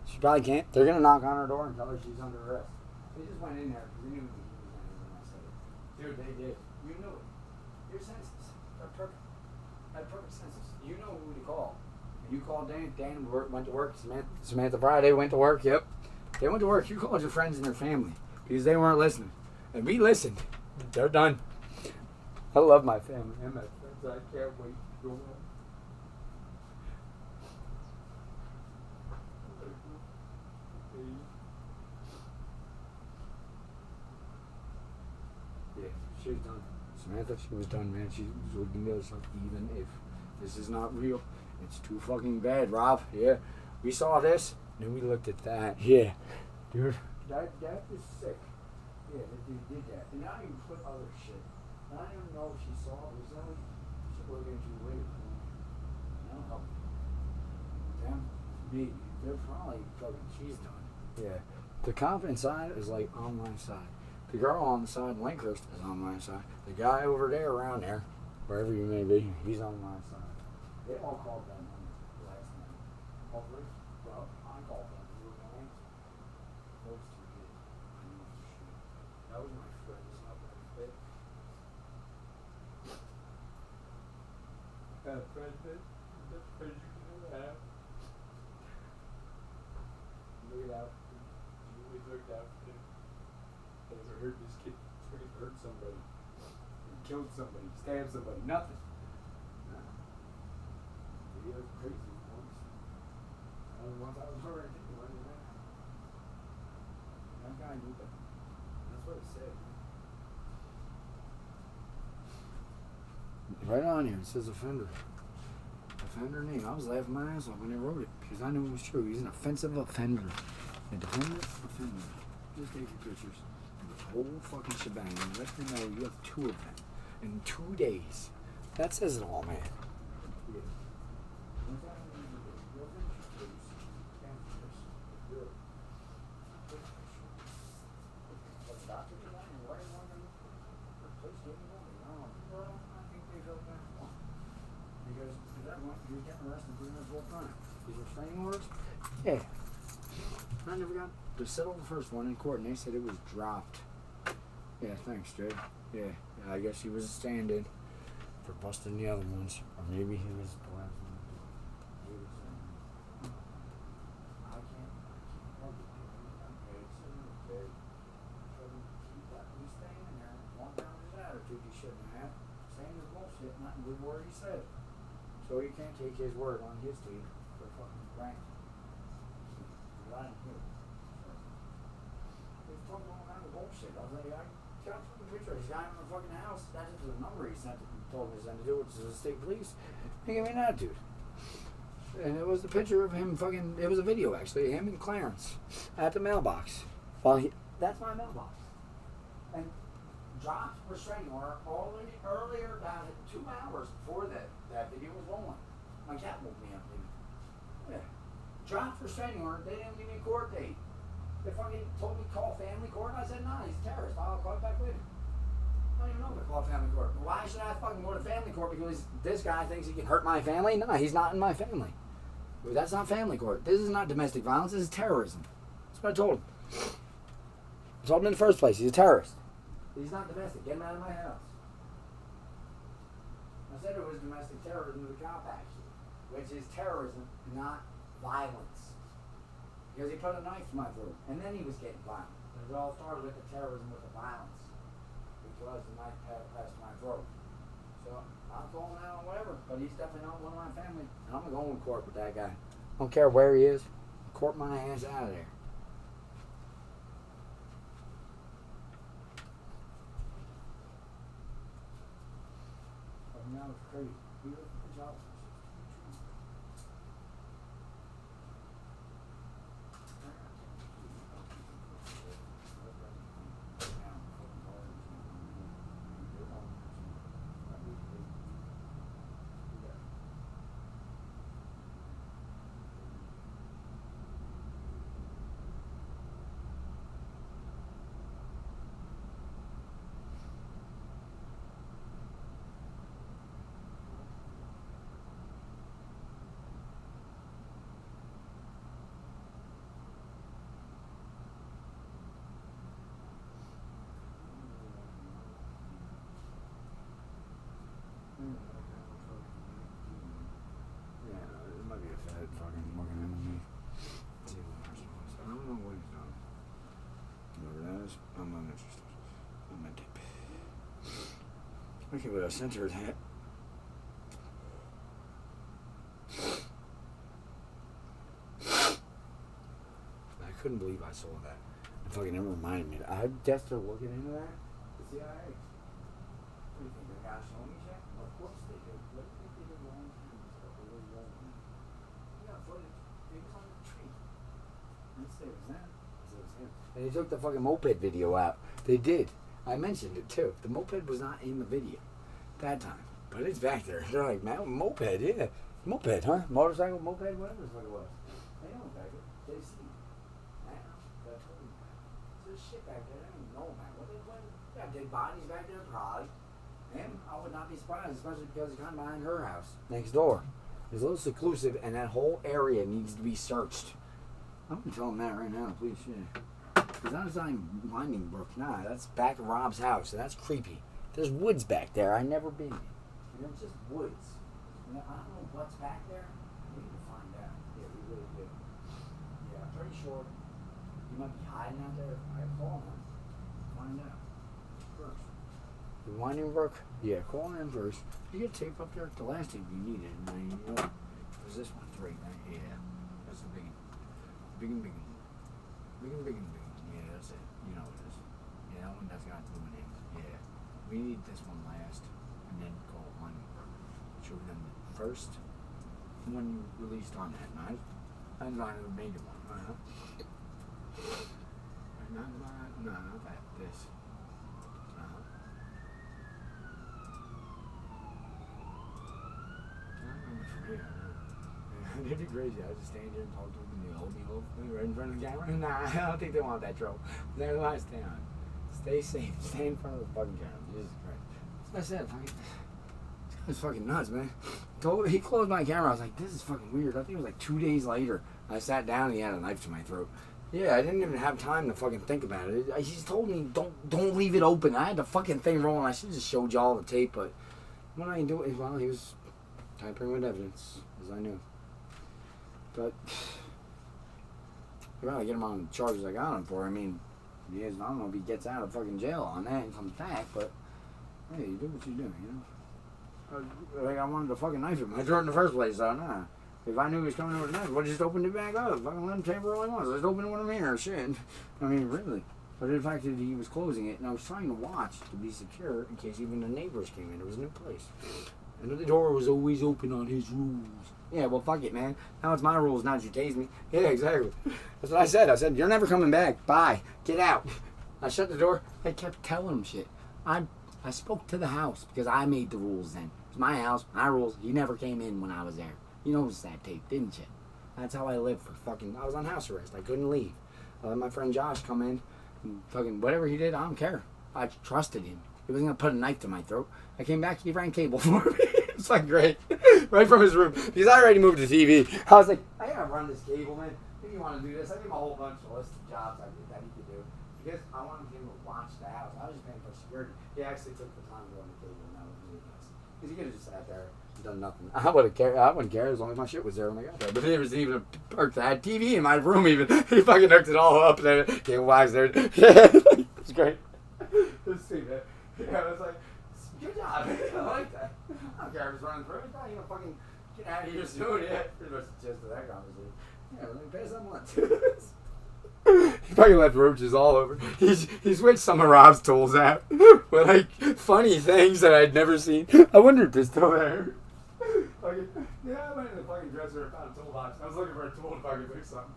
She probably can't. They're going to knock on her door and tell her she's under arrest. They just went in there because they knew he was in there when I said it. Dude, they did. You knew it. Your senses are perfect. Had perfect senses. You know who to call. You called Dan. Dan went to work. Samantha Friday went to work. Yep. They went to work. You called your friends and their family because they weren't listening. And we listened. They're done. I love my family and my friends. I can't wait to go home. Yeah, she was done. Samantha, she was done, man. She was looking at us like, even if this is not real, it's too fucking bad, Rob. Yeah, we saw this, and then we looked at that. Yeah, dude, that is sick. Yeah, that dude did that. And I didn't even put other shit. I don't even know if she saw it. Was that she would have been too late. I don't know. Damn, maybe. They're probably fucking, she's done. Yeah. The confident side is like on my side. The girl on the side, Lankhurst, is on my side. The guy over there, around there, wherever you may be, he's on my side. They all called that number last night. All three? Well, I called them. You were going to answer. Those two did. I know for sure. That was my friend. It's not that fit. That friend did? The friend you can never have. Look it out. You always looked out for him. Never hurt this kid. Freaking hurt somebody. He killed somebody. Stabbed somebody. Nothing. He was crazy once. Once I was hurt, I didn't know that. That guy knew that. That's what it said. Right on here, it says offender. Offender name. I was laughing my ass off when they wrote it because I knew it was true. He's an offensive offender. A defendant offender. Just take your pictures. Whole fucking shebang and let them know you have 2 of them in 2 days. That says it all, man. Yeah. He was getting arrested pretty much the whole time. These restraining orders? Yeah. I never got to settle the first one in court, and they said it was dropped. Yeah, thanks, Jay. Yeah, I guess he was a stand-in for busting the other ones. Or maybe he was the last one. He was, I can't help it. Okay, it's okay. He's staying in there. One down his attitude he shouldn't have. Saying his bullshit, not a good word he said. So you can't take his word on his team for fucking granted. I didn't hear it. So fucking all kind of bullshit. I was like, I got a fucking picture of this guy in the fucking house. That is the number he sent. Told me to send it to, which is the state police. He gave me an attitude. And it was the picture of him fucking. It was a video actually, him and Clarence at the mailbox. That's my mailbox. And dropped restraining order earlier, about 2 hours before that video was rolling. My cat woke me up. Yeah. Dropped restraining order. They didn't give me a court date. They fucking told me to call family court. I said, nah, he's a terrorist. I'll call it back later. I don't even know if I call family court. Why should I fucking go to family court because this guy thinks he can hurt my family? No, he's not in my family. That's not family court. This is not domestic violence. This is terrorism. That's what I told him. I told him in the first place. He's a terrorist. He's not domestic. Get him out of my house. I said it was domestic terrorism with a cop action, which is terrorism, not violence. Because he put a knife to my throat. And then he was getting violent. It all started with the terrorism with the violence. Because the knife passed my throat. So I'm calling out on whatever, but he's definitely not one of my family. And I'm going to go in court with that guy. I don't care where he is. Court my ass out of there. But now it's crazy. He was his office. Yeah, it might be a fed fucking looking into me. See what I'm supposed to. I don't know what he's done. Whatever that is, I'm not interested. I'm a dip. Okay, but I sent her that. I couldn't believe I saw that. It fucking never reminded me. I just started looking into that. The CIA. What do you think? They got to show me shit? Of course they do. What do you think they did wrong? You got footage. He was on the tree. Let's say it was them. It was him. And they took the fucking moped video out. They did. I mentioned it too. The moped was not in the video that time. But it's back there. They're like, man, moped, yeah. Moped, huh? Motorcycle, moped, whatever the fuck it was. They know back there. They see. Now, that's what we got. There's shit back there. I don't even know, man. What they put? Yeah, dead bodies back there, probably. Him, I would not be surprised, especially because he's kind of behind her house next door. It's a little seclusive, and that whole area needs to be searched. I'm gonna tell him that right now, please. Because that's not even Winding Brook. Nah, that's back of Rob's house. So that's creepy. There's woods back there. I've never been. And it's just woods. You know, I don't know what's back there. We need to find out. Yeah, we really do. Yeah, I'm pretty sure he might be hiding out there. I call him. Find out. First. The Winding Brook? Yeah, call him first. You get tape up there? The last tape you needed. And you know, it was this one, 3, right? Yeah. That's the big one. Big and big one. Big and big and big one. Yeah, that's it. You know what it is. Yeah, that one that's got the one in. Yeah. We need this one last. And then call Winding Brook. Show them the first one you released on that night. And not the major one. Not that. This. They'd be crazy. I just stand there and talk to them and they hold me over right in front of the camera. Nah, I don't think they want that trope. They're last down. Stay safe. Stay in front of the fucking camera. Jesus Christ. That's what I said. It's fucking nuts, man. He closed my camera. I was like, this is fucking weird. I think it was like 2 days later. I sat down and he had a knife to my throat. Yeah, I didn't even have time to fucking think about it. He just told me, don't leave it open. I had the fucking thing rolling. I should have just showed y'all the tape, but when I didn't do it, well, he was tampering with evidence, as I knew. But I gotta get him on the charges I got him for. I mean, I don't know if he gets out of fucking jail on that and comes back, but hey, you do what you do, you know? Like, I wanted to fucking knife him. I threw it in the first place, so nah. If I knew he was coming over the knife, I would just opened it back up. Fucking let him tamper all he wants. Let's open it when I'm here, shit. I mean, really. But the fact that he was closing it, and I was trying to watch to be secure in case even the neighbors came in. It was a new place. And the door was always open on his rules. Yeah, well, fuck it, man. Now it's my rules, not you tase me. Yeah, exactly. That's what I said. I said, you're never coming back. Bye. Get out. I shut the door. I kept telling him shit. I spoke to the house because I made the rules then. It was my house, my rules. He never came in when I was there. You noticed that tape, didn't you? That's how I lived for fucking... I was on house arrest. I couldn't leave. I let my friend Josh come in. And fucking whatever he did, I don't care. I trusted him. He wasn't going to put a knife to my throat. I came back, he ran cable for me. It's like great. Right from his room. Because I already moved the TV. I was like, I gotta run this cable, man. If you want to do this, I gave him a whole bunch of list of jobs that he could do. Because I wanted him to watch the house. I was just paying for security. He actually took the time to run the cable, and that was really nice. Because he could have just sat there and done nothing. I wouldn't care as long as my shit was there when I got there. But there was even a perk that had TV in my room even. He fucking hooked it all up, and then cable wise there. Yeah, it's great. Let's see, man. Yeah, I was like, good job. I like that. I don't care if it's running through. It's not even fucking get out of here soon. Yeah, pretty much the gist of that conversation. Yeah, let me pay someone. He fucking left roaches all over. He switched some of Rob's tools out with like funny things that I'd never seen. I wonder if they're still there. Fucking, yeah, I went in the fucking dresser and found a toolbox. I was looking for a tool to fucking fix something.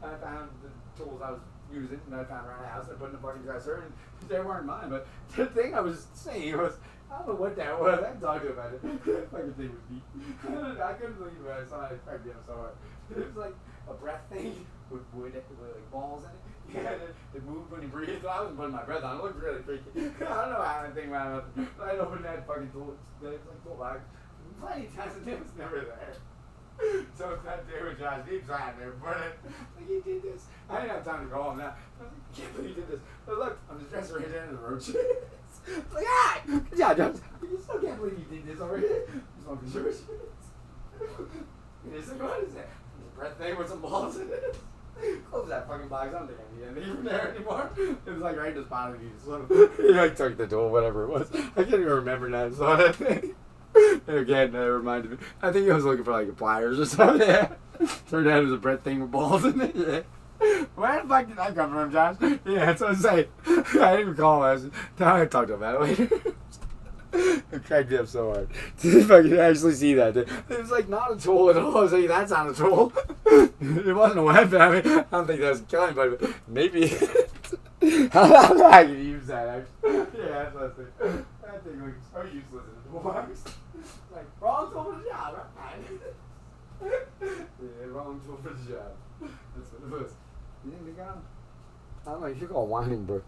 I found the tools I was using, and I found around the house. I put in the fucking dresser, and they weren't mine. But the thing I was saying was, I don't know what that was. I talked about it. That fucking thing was deep. I couldn't believe it when I saw it. I cracked me up so hard. It was like a breath thing with like balls in it. Yeah, it moved when you breathed. I wasn't putting my breath on. It looked really freaky. I don't know how I think about it. But I opened that fucking tool. It's like toolbox. Plenty of times, and it was never there. So it's that day with Josh Deep's out there, but like, he did this. I didn't have time to go home now. I was like, I can't believe he did this. But look, I'm just dressing right down to the roaches. Like, ah! Good job, Josh. You still can't believe you did this already. Just want to show He's like, what is that? There's a breath thing with some balls in it. Close that fucking box. I don't think I need anything from there anymore. It was like right in the spot of you. So he like took the tool, whatever it was. I can't even remember now. So that thing. Again, that reminded me. I think he was looking for like pliers or something. Yeah. Turned out it was a breath thing with balls in it. Yeah. Where the fuck did that come from, Josh? Yeah, that's what I'm saying. I didn't even call it. I talked about it later. It cracked me up so hard. If I could actually see that. It was like not a tool at all. I was like, that's not a tool. It wasn't a weapon. I mean, I don't think that was killing anybody, but maybe. I could use that, actually. Yeah, that's what I think. That thing looks so useless in a toolbox. Like, wrong tool for the job, right? Yeah, wrong tool for the job. That's what it was. You think they got him? I don't know. You should call whining, bro.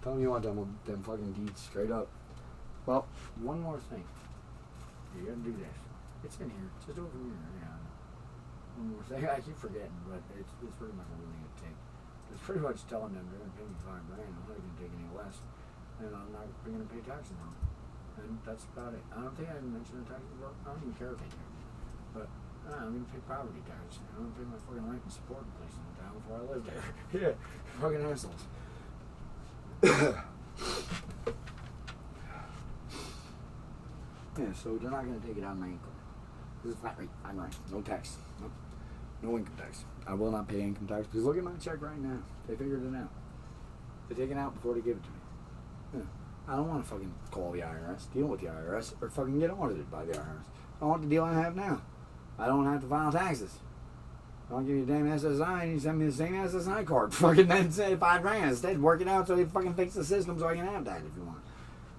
Tell me you want them fucking deeds straight up. Well, one more thing. You gotta do this. It's in here. Just over here. Yeah. One more thing. I keep forgetting, but it's pretty much a really good take. It's pretty much telling them they're gonna pay me $5,000. I'm not gonna take any less, and I'm not gonna pay taxes on it. And that's about it. I don't think I mentioned the taxes. I don't even care if they do. But I'm gonna pay property tax. I'm gonna pay my fucking rent and support in place in the town before I live there. Yeah, fucking assholes. Yeah, so they're not going to take it out of my income. This is flat rate. I'm right. No tax. No income tax. I will not pay income tax because look at my check right now. They figured it out. They take it out before they give it to me. Yeah. I don't want to fucking call the IRS, deal with the IRS, or fucking get audited by the IRS. I want the deal I have now. I don't have to file taxes. I'll give you a damn SSI and you send me the same SSI card. Fucking then say $5,000 instead. Work it out so you fucking fix the system so I can have that if you want.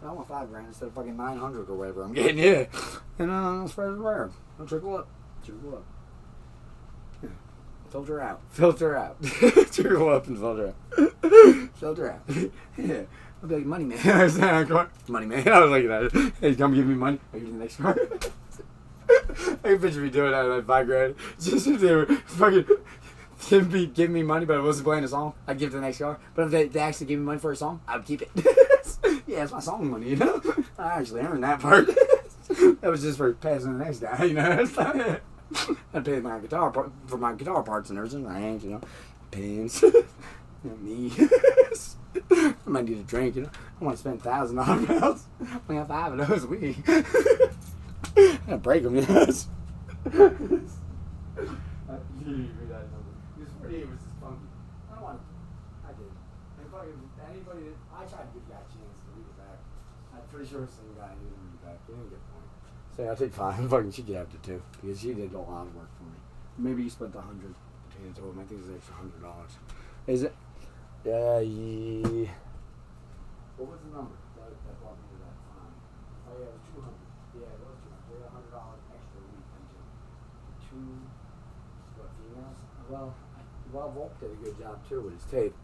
I want $5,000 instead of fucking 900 or whatever I'm getting. Yeah, and I'll spread it around. I'll trickle up. Yeah. Filter out. Trickle up and filter out. Filter out. Yeah. I'll be like, money man. Money man. I was like that. Hey, come give me money. I'll give you the next card. I can picture me doing that like $5,000. Just if they were fucking give me money, but I wasn't playing a song, I'd give it to the next car. But if they actually give me money for a song, I would keep it. Yeah, it's my song money, you know? I actually earned that part. That was just for passing the next guy, you know? I paid my guitar for my guitar parts and everything, ranks, you know, pins, you know, me. I might need a drink, you know? I want to spend $1,000 bills. I only have 5 of those a week. I'm gonna break them, you know? This 48 was just funky. I don't want it. I did. And fucking, anybody that I tried to give the guy a chance to read it back. I'm pretty sure it's the same guy who didn't read it back. He didn't get the point. So I'll take 5. Fucking she could have to 2 because she did a lot of work for me. Maybe you spent 100 between the two of them. I think it's an extra $100. Is it? Yeah. What was the number that brought me to that time? Oh yeah, it was 200. Yeah, it was 200. We had $100 extra a week into 2 females. Well, Volk did a good job too with his tape.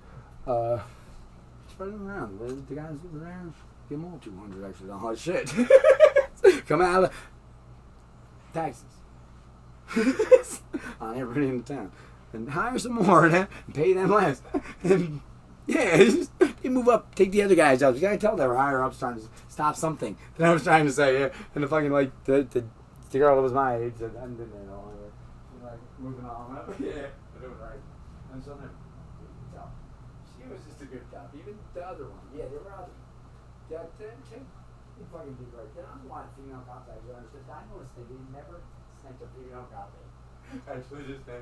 Spread them around. The guys over there, give them all 200 extra dollars. Shit. Come out of taxes on everybody in the town. And hire some more and pay them less. And yeah, they move up, take the other guys out. You gotta tell their higher ups trying to stop something that I was trying to say. Yeah, and the fucking like the girl that was my age said, I'm doing that all right. She's like moving on up. Yeah, I do it right. And so then, tell. She was just a good cop. Even the other one, yeah, they were other. That chick, he fucking did right. Then I don't want female cops actually understood. I noticed they never sent a female cop in. Actually, just then.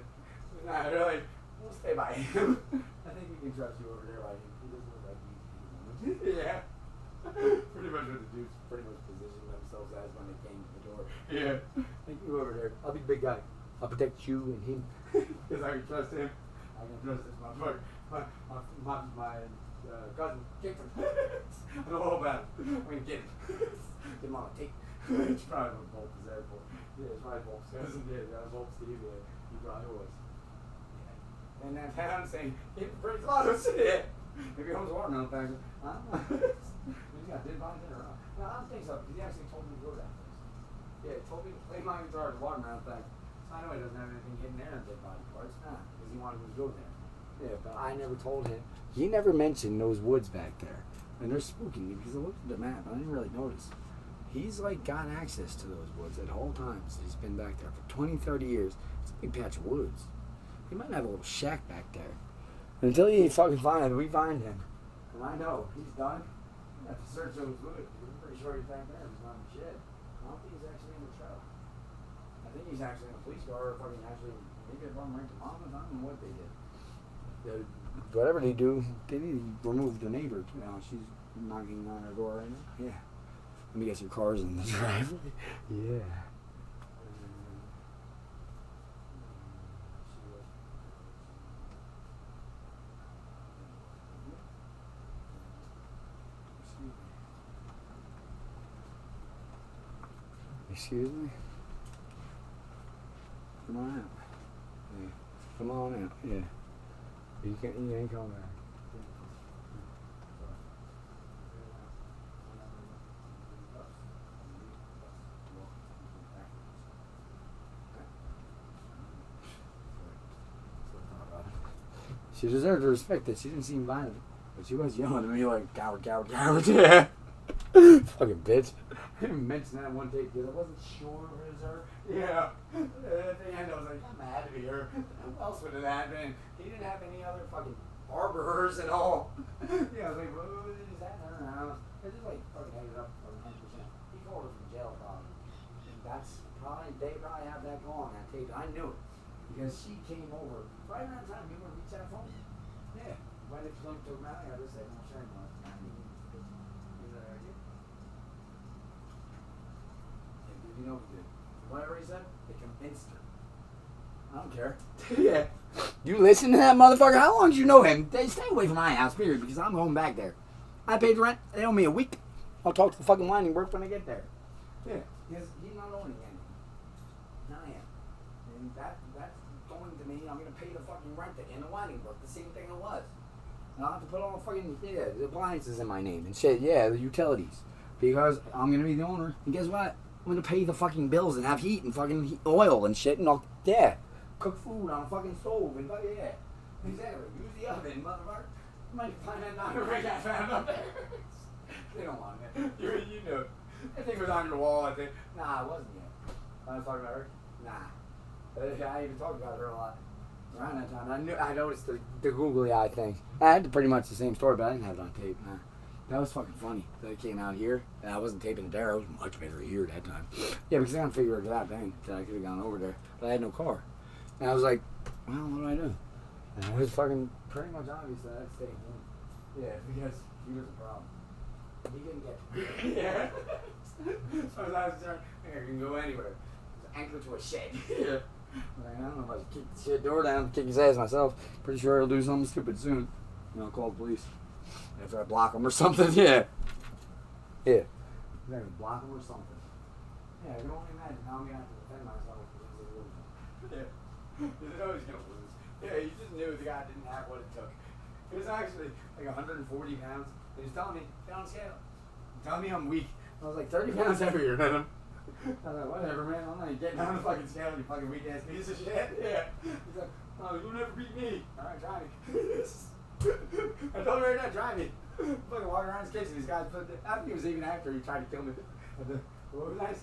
Nah, they're like, we'll stay by him. I think we can trust you over there by him. He doesn't look like he's yeah. Pretty much what the dudes pretty much positioned themselves as when they came to the door. Yeah. Thank you over there. I'll be the big guy. I'll protect you and him. Because I can trust him. I can trust this motherfucker. My cousin kicked him. I know all about it. I'm going to get him. Get him on a tape. It's probably what Bolt is there for. Yeah, it's probably Bolt's cousin. Yeah, Bolt Steve. Yeah, he probably was. And that I'm saying, he's pretty close. Yeah. Maybe I was watermelon factor. I don't know. He's got dead bodies in around. No, I don't think so, because he actually told me to go to that place. Yeah, he told me to play my guitar at the watermelon factor. So I know he doesn't have anything hidden there in dead body parts. Nah, because he wanted me to go there. Yeah, but I never told him. He never mentioned those woods back there. And they're spooking me because I looked at the map. I didn't really notice. He's like got access to those woods at all times. He's been back there for 20, 30 years. It's a big patch of woods. He might have a little shack back there. Until he fucking we find him. And I know, he's done. You have to search those woods. I'm pretty sure he's back there. He's not in the shed. I don't think he's actually in the truck. I think he's actually in the police car or fucking actually, maybe if I'm right to mom, I don't know what they did. Whatever they do, they need to remove the neighbor. You know, she's knocking on her door right now. Yeah. Let me guess, your car's in the driveway. Yeah. Excuse me? Come on out. Yeah. Come on out. Yeah. You ain't coming back. She deserved to respect that. She didn't seem violent. But she was yelling at me like, coward, coward, coward. Yeah. Fucking bitch. I didn't mention that one day because I wasn't sure if it was her. Yeah. At the end, I was like, I'm mad to be her. Who else would have happened? He didn't have any other fucking arbors at all. Yeah, I was like, what is that in her house? It just like fucking ended up for 10%. He called her from jail probably. And that's probably, they probably have that going on that tape. I knew it. Because she came over right around the time you were reach that phone. Yeah. When it linked to her mouth, I just said, no, sure, no. You know what he did? Whatever he said, they convinced her. I don't care. Yeah. You listen to that motherfucker? How long did you know him? They stay away from my house, period, because I'm going back there. I paid rent. They owe me a week. I'll talk to the fucking winding work when I get there. Yeah. Because he's not owning anything. Now I am. And that's going to me. I'm going to pay the fucking rent and the winding work. The same thing it was. And I'll have to put all the fucking, the appliances in my name and shit. Yeah, the utilities. Because I'm going to be the owner. And guess what? I'm going to pay the fucking bills and have heat and fucking oil and shit. And I'll, cook food on a fucking stove. And yeah. Exactly. Use the oven, motherfucker. You might find that knocker ring I found up there. They don't want it. You know. That thing was on the wall, I think. Nah, it wasn't yet. I was talking about her? Nah. I even talked about her a lot. Around that time. I noticed the googly eye thing. I had pretty much the same story, but I didn't have it on tape. Nah. That was fucking funny that it came out here. And I wasn't taping it there. I was much better here at that time. Yeah, because I couldn't figure it out then. That I could have gone over there. But I had no car. And I was like, well, what do I do? And it was fucking pretty much obvious that I'd stay home. Yeah, because he was a problem. He couldn't get. Yeah. So I was trying, I can go anywhere. Anchored to a shed. Yeah. Like, I don't know if I should kick the shit door down, kick his ass myself. Pretty sure he'll do something stupid soon. You know, call the police. After I block him or something, yeah. Yeah. I'm gonna block him or something. Yeah, I can only imagine how I'm gonna have to defend myself because he's losing. Yeah. You know he's gonna lose. Yeah, you just knew the guy didn't have what it took. He was actually like 140 pounds. And he was telling me, get on the scale. Telling me I'm weak. I was like 30 pounds heavier than him. I was like, whatever, man. I'm not getting on the fucking scale, you fucking weak ass piece of shit. Yeah. He's like, oh, you'll never beat me. Alright, try me. I told him right now, try me. Fucking walking around his kitchen, these guys, I think it was even after he tried to kill me. What was nice?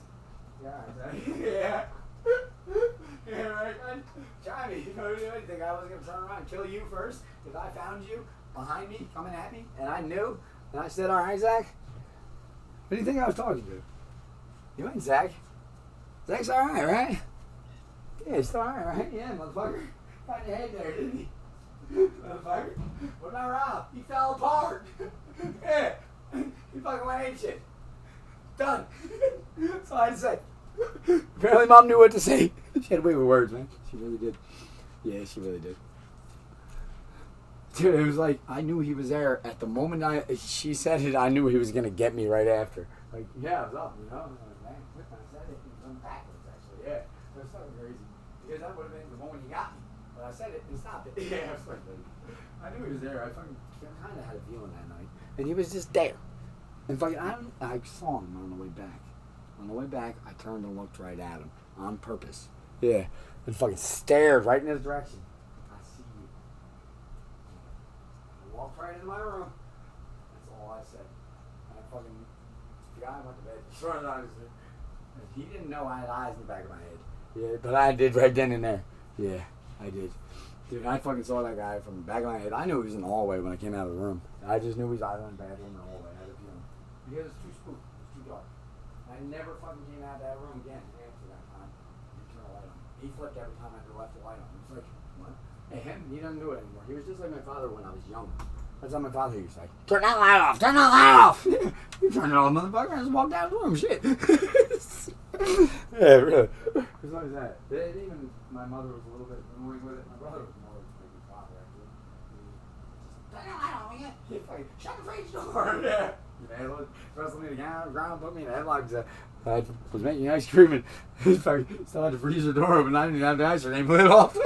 Yeah, exactly. Yeah. Yeah, right, man. Try me. You know, you think I was going to turn around and kill you first? If I found you behind me, coming at me, and I knew, and I said, alright, Zach? Who do you think I was talking to? You ain't Zach. Zach's alright, right? Yeah, he's still alright, right? Yeah, motherfucker. Got your head there, didn't he? Motherfucker. What about Rob? He fell apart. Yeah. He fucking went ape shit. Done. That's all I had to say. Apparently Mom knew what to say. She had way with words, man. She really did. Yeah, she really did. Dude, it was like, I knew he was there. At the moment she said it, I knew he was going to get me right after. Like, yeah, I was up, you know? I said it, he was on backwards, actually. Yeah, it was fucking crazy. Because that would have been the moment he got me. But I said it and stopped it. Yeah, I knew he was there. I fucking kind of had a feeling that night. And he was just there. And fucking, I saw him on the way back. On the way back, I turned and looked right at him. On purpose. Yeah. And fucking stared right in his direction. I see you. I walked right into my room. That's all I said. And I fucking, the guy went to bed. And he didn't know I had eyes in the back of my head. Yeah, but I did right then and there. Yeah, I did. Dude, I fucking saw that guy from the back of my head. I knew he was in the hallway when I came out of the room. I just knew he was either in the bathroom or the hallway. I had a feeling. Because it was too spooky. It was too dark. I never fucking came out of that room again after that time. You turn the light on. He flipped every time I left the light on. It was like, what? Hey, him, he doesn't do it anymore. He was just like my father when I was young. That's how my father used to say, turn that light off, turn that light off. You turn it on, motherfucker. I just walked out of the room, shit. Yeah, really. As long as that. Even my mother was a little bit annoying with it. My brother was more like his father, actually. Turn that light on, man. Shut the fridge door. Yeah. Wrestled me to the ground, put me in a headlock. I was making ice cream and still had the freezer door open. I didn't even have the ice cream lit off.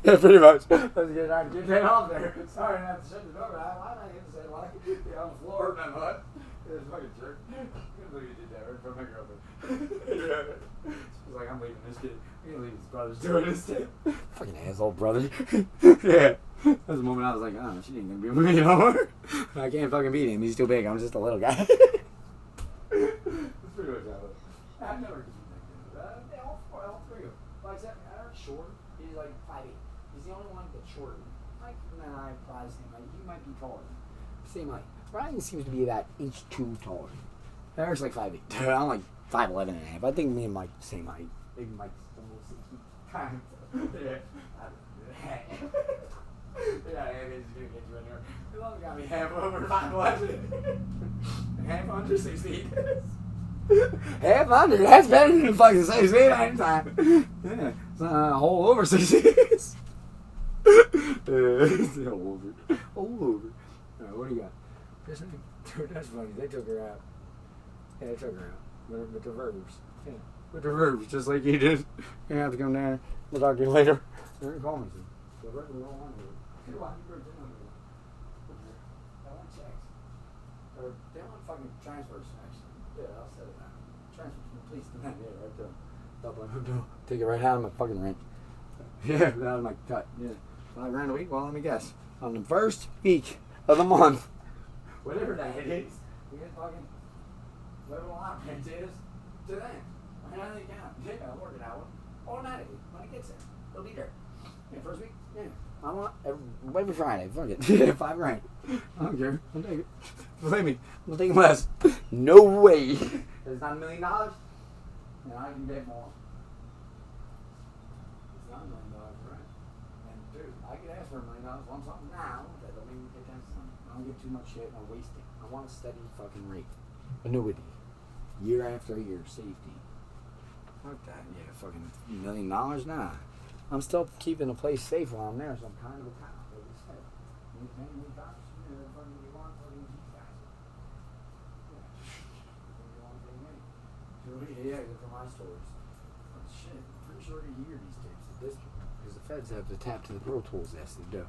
Yeah, pretty much. I was trying to get that off there. Sorry, I didn't have to shut the door, but why did I get to say like on the floor and I'm like, it was fucking jerk. I can't believe you did that right in front of my girlfriend. Yeah. She was like, I'm leaving this kid. I can't leave his brother's doing this kid. Fucking asshole brother. Yeah. That was the moment I was like, oh, she ain't gonna be with me no more. I can't fucking beat him. He's too big. I'm just a little guy. That's pretty much how it was. I've never beaten that kid. All three of them. Like I said, Eric's short. He's like 5'8". He's the only one that's shorter than me. Mike and I probably same height. He might be taller than me. Same height. Ryan seems to be about inch 2 taller. Eric's like 5'8". I'm like 5'11 and a half. I think me and Mike same height. Maybe Mike's almost 6 feet. Kind of. Yeah. Yeah, it's gonna get you in there. You only got me half over 5'11". Half under 6 feet. Half under? That's better than fucking 6 feet anytime. Yeah. It's a whole over 6 feet. It's a whole over. Whole over. Alright, what do you got? Dude, that's funny. They took her out. Yeah, they took her out. With the verbs. Yeah. With the verbs, just like you did. You have to come down. We'll talk to you later. They're gonna call me soon. The verbs are all on here. That one checks. Or they want fucking transfers, actually. Yeah, I'll set it now. Transfers from the police to them. Yeah, right there. Take it right out of my fucking rent. Yeah, out of my cut. Yeah. $5 grand a week? Well, let me guess. On the first week of the month. Whatever that is. We get fucking whatever the lot rent is to them. Right out of the account. Yeah, I'll work it out. Automatically. When it gets there. It'll be there. Yeah, first week? Yeah. I want every Friday. Fuck it. Yeah, $5 grand. I don't care. I'll take it. Believe me, I'm taking less. No way. It's not $1 million. And I can get more. It's not $1 million, right? And dude, I could ask for $1 million on something now. That don't mean we get 10 cents. don't give too much shit. I waste it. I want a steady fucking rate. Annuity. Year after year. Safety. Fuck that. Yeah, fucking $1 million? Nah. I'm still keeping the place safe while I'm there, so I'm kind of a cop. Like I said. You pay me cops, fucking you want, fucking these guys. Yeah. You want to pay me. Yeah, for my stories. Oh, shit. I'm pretty sure they hear these tapes at this point. Because the feds have to tap to the Pro Tools. Yes, they do.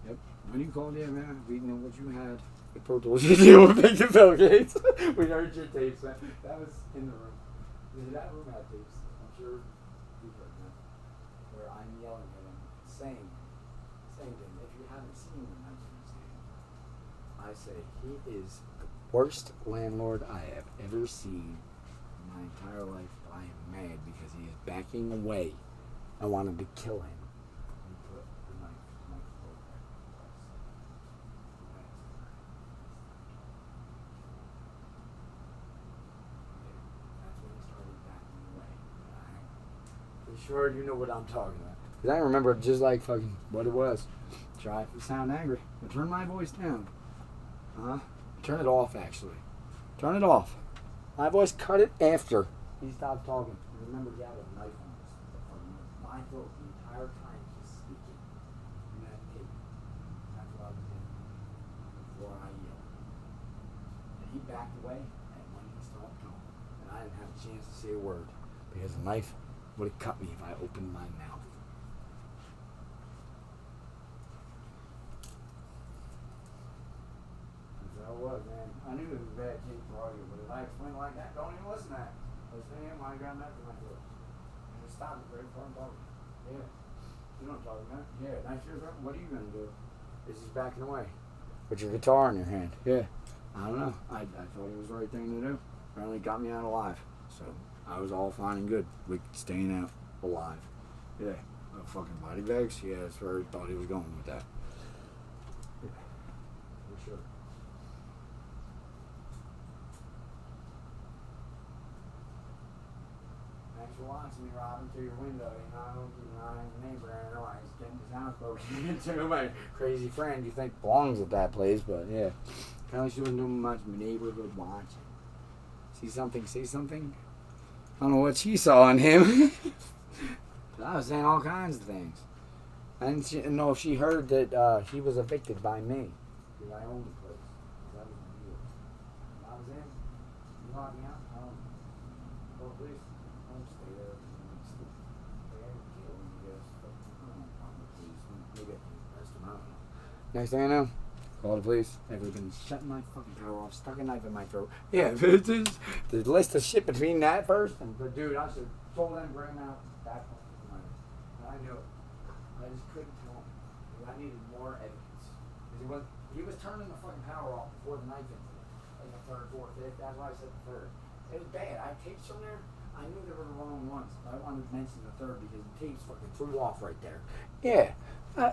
Yep. When you called in, man, we know what you had. The Pro Tools you deal with making tailgates. We heard your tapes, man. That was in the room. That room had tapes. I'm sure you've heard that. Where I'm yelling at him, saying to him, if you haven't seen the 19 stand, I say, he is the worst landlord I have ever seen in my entire life. I am mad because he is backing away. I wanted to kill him. He put the knife to my throat. That's when he started backing away. Pretty sure you know what I'm talking about. Because I remember just like fucking what it was. Try to sound angry. But turn my voice down. Turn it off, actually. Turn it off. My voice, cut it after he stopped talking. Remember, he had a knife on my throat the entire time he's speaking in that tape. That's what I was in before I yelled. And he backed away, and when he stopped talking, and I didn't have a chance to say a word because the knife would have cut me if I opened my mouth. That's how it was, man. I knew it was a bad tape for audio, but if I explain it like that, don't even listen to that. Listen to him while I got that to my throat. And just stop it right before I'm talking. Yeah. You know what I'm talking about? Yeah. Nice year, bro. What are you going to do? This is backing away. With your guitar in your hand. Yeah. I don't know. I thought it was the right thing to do. Apparently got me out alive. So I was all fine and good with staying out alive. Yeah. Fucking body bags? Yeah, that's where I thought he was going with that. Yeah. For sure. Thanks for watching me, Robin, through your window. I ain't a neighbor. I know I was getting his house broken into. My crazy friend you think belongs at that place, but yeah. Apparently she wasn't doing much neighborhood watching. See something, say something? I don't know what she saw in him. I was saying all kinds of things. I didn't know if she heard that he was evicted by me. Because I owned the place. That was the deal. I was in. You locked me out? Oh, please. I'll stay there. Next thing I know, call the police. They've been shutting my fucking power off, stuck a knife in my throat. Yeah, the list of shit between that first and the dude, I should have told them, bring him out back home. I knew it. I just couldn't tell him. I needed more evidence. Because he was turning the fucking power off before the knife incident. Like the third, fourth, fifth. That's why I said the third. It was bad. I had tapes from there. I knew they were the wrong ones. But I wanted to mention the third because the tapes fucking threw off right there. Yeah.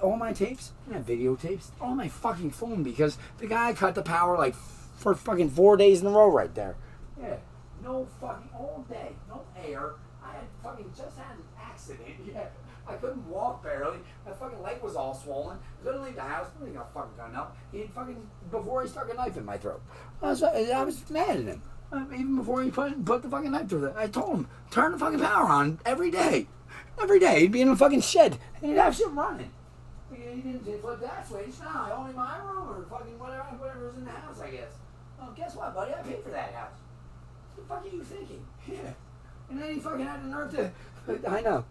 All my tapes, videotapes, all my fucking phone because the guy cut the power like for fucking 4 days in a row right there. Yeah. No fucking, all day. No air. I had fucking just had an accident. Yeah. I couldn't walk barely. My fucking leg was all swollen. Couldn't leave the house. Nothing got fucking done up. He had fucking, before he stuck a knife in my throat. I was mad at him. Even before he put the fucking knife through it. I told him, turn the fucking power on every day. Every day. He'd be in a fucking shed. And he'd have shit running. He didn't say flip that switch. No, only my room or fucking whatever's in the house, I guess. Well, guess what, buddy? I paid for that house. What the fuck are you thinking? Yeah. And then he fucking had the nerve to... I know.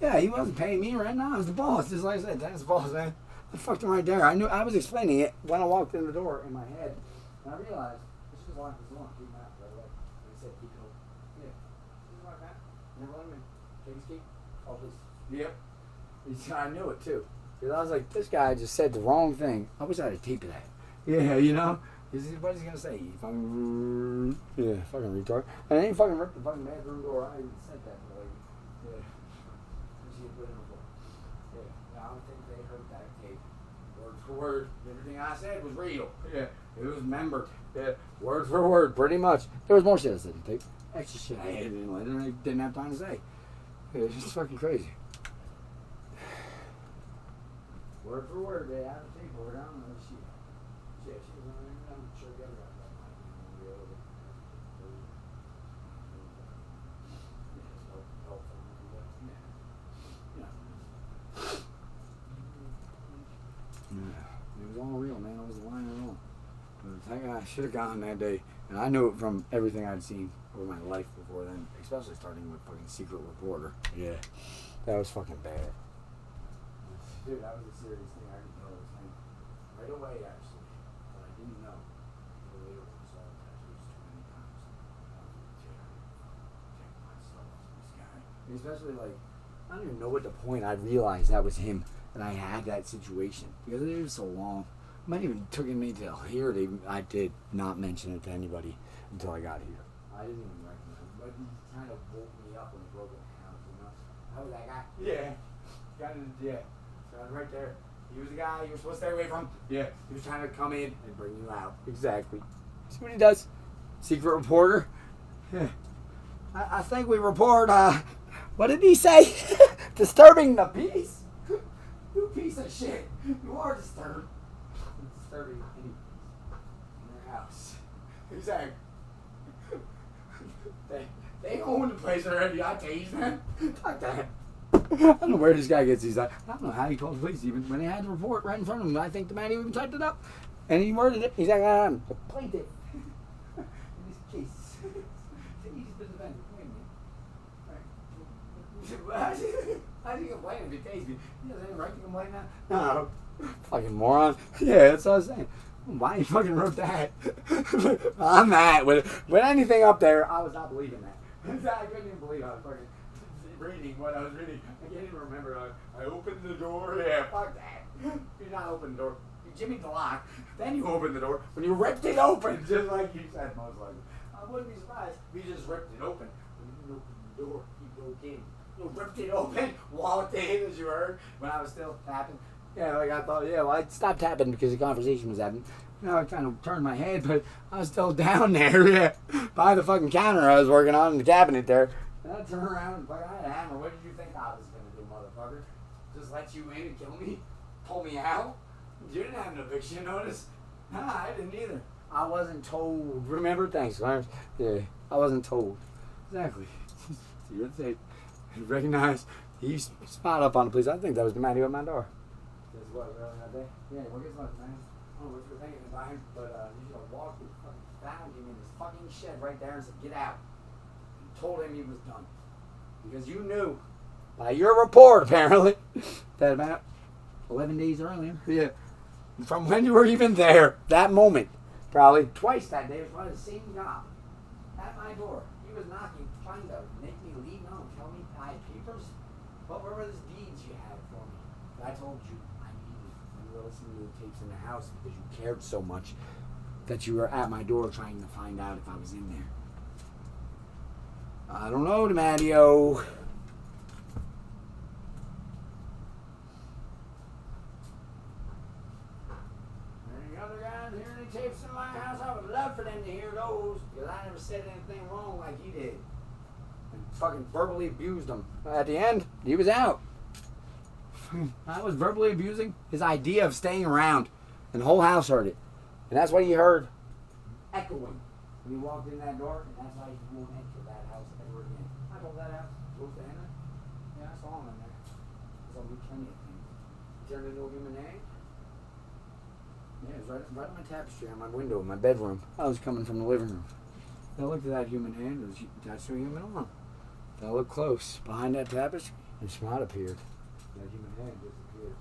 Yeah, he wasn't paying me right now. I was the boss. Just like I said, that's the boss, man. I fucked him right there. I knew I was explaining it when I walked in the door in my head. And I realized, I should have locked his door. Keep him out right away. And he said, keep it open. Yeah. Just like that. Never let him in. Take his key. Oh, please. Yep. I knew it too. Because I was like, this guy just said the wrong thing. I wish I had a tape of that. Yeah, you know? What is he gonna say? Fucking, yeah, fucking retard. And then he fucking ripped the fucking bathroom door. I even said that to the lady. Yeah. She had put in a book. Yeah. I don't think they heard that tape. Word for word. Everything I said was real. Yeah. It was remembered. Yeah. Word for word, pretty much. There was more shit I said in the tape. Extra shit I didn't have time to say. Yeah, it's just fucking crazy. Word for word, they have a tape over down on the shit. Yeah, she was on there. I'm sure the other guy might be on the other. Yeah, it was all real, man. I was lying wrong. I should have gone that day, and I knew it from everything I'd seen over my life before then, especially starting with fucking Secret Reporter. Yeah, that was fucking bad. Dude, that was a serious thing. I didn't know it was him right away, actually, but I didn't know. The later when I saw the tattoos too many times, I was like, dude, I need to check myself off this guy. And especially like, I don't even know what the point. I realized that was him, and I had that situation because it was so long. It might even took me till here. I did not mention it to anybody until I got here. I didn't even recognize him, but he kind of woke me up when he broke in the house, you know? I was that guy. Yeah. Got in, yeah. Got right there. He was the guy you were supposed to stay away from. Yeah. He was trying to come in and bring you out. Exactly. See what he does? Secret reporter. Yeah. I think we report, what did he say? Disturbing the peace. You piece of shit. You are disturbed. Disturbing any in their house. Exactly. They own the place already. I tased them. Fuck that. I don't know where this guy gets these. I don't know how he called the police even when they had the report right in front of him. I think the man even typed it up and he worded it. He's like, I'm the plaintiff in this case. He's been defended. How's he complaining if he tased me? He doesn't have any right to complain now. No. Fucking moron. Yeah, that's what I was saying. Why you fucking wrote that? I'm that. With anything up there, I was not believing that. I couldn't even believe I was fucking reading what I was reading. I can't even remember. I opened the door. Yeah, fuck that. You not open the door. You jimmied the lock. Then you opened the door. When you ripped it open, just like you said, most likely. I wouldn't be surprised if you just ripped it open. When you didn't open the door, you broke in. You ripped it open, walked in, as you heard, when I was still tapping. Yeah, like I thought, yeah, well, I stopped tapping because the conversation was happening. You know, I kind of turned my head, but I was still down there, yeah, by the fucking counter I was working on in the cabinet there. And I turned around and fucking, I had a hammer. What did you think I was going to do, motherfucker? Just let you in and kill me? Pull me out? You didn't have an eviction notice? Nah, I didn't either. I wasn't told. Remember? Thanks, Clarence. Yeah, I wasn't told. Exactly. You're the tape. Recognize. He spot up on the police. I think that was the man who at my door. This was earlier that day. Yeah, well, guess what, man? I don't know what you were thinking about him, but you should have walked and fucking found him in his fucking shed right there and said, get out. And told him he was done. Because you knew, by your report apparently, that about 11 days earlier, yeah, from when you were even there, that moment, probably twice that day, it was probably the same job. At my door. He was knocking, trying to make me leave now and tell me I had papers. What were those deeds you had for me? But I told you I needed when you were listening to the tapes in the house because you cared so much that you were at my door trying to find out if I was in there. I don't know, DiMatteo. Any other guys hear any tapes in my house? I would love for them to hear those because I never said anything wrong like he did. And fucking verbally abused him. At the end, he was out. I was verbally abusing his idea of staying around. And the whole house heard it. And that's what he heard echoing when he walked in that door. And that's why he won't enter that house ever again. I told that house. Close to Henry. Yeah, I saw him in there. There's only plenty of things. He turned into a human egg. Yeah, it was right on my tapestry on my window in my bedroom. I was coming from the living room. I looked at that human hand. It was attached to a human arm. I looked close. Behind that tapestry, a spot appeared. That human hand disappeared.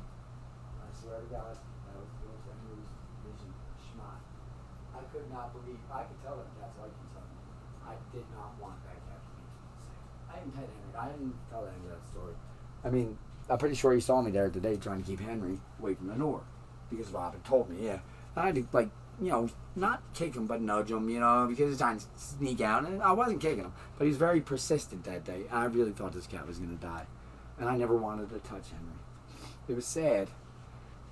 I swear to God, that was Bill Henry's vision. Schmott. I could not believe. I could tell that that's like you telling me. I did not want that cat to be safe. I didn't tell Henry. I didn't tell Henry that story. I mean, I'm pretty sure he saw me there today trying to keep Henry away from the door. Because Robin told me, yeah. I had to, like, you know, not kick him, but nudge him, you know, because he's trying to sneak out. And I wasn't kicking him, but he was very persistent that day. I really thought this cat was going to die. And I never wanted to touch Henry. It was sad,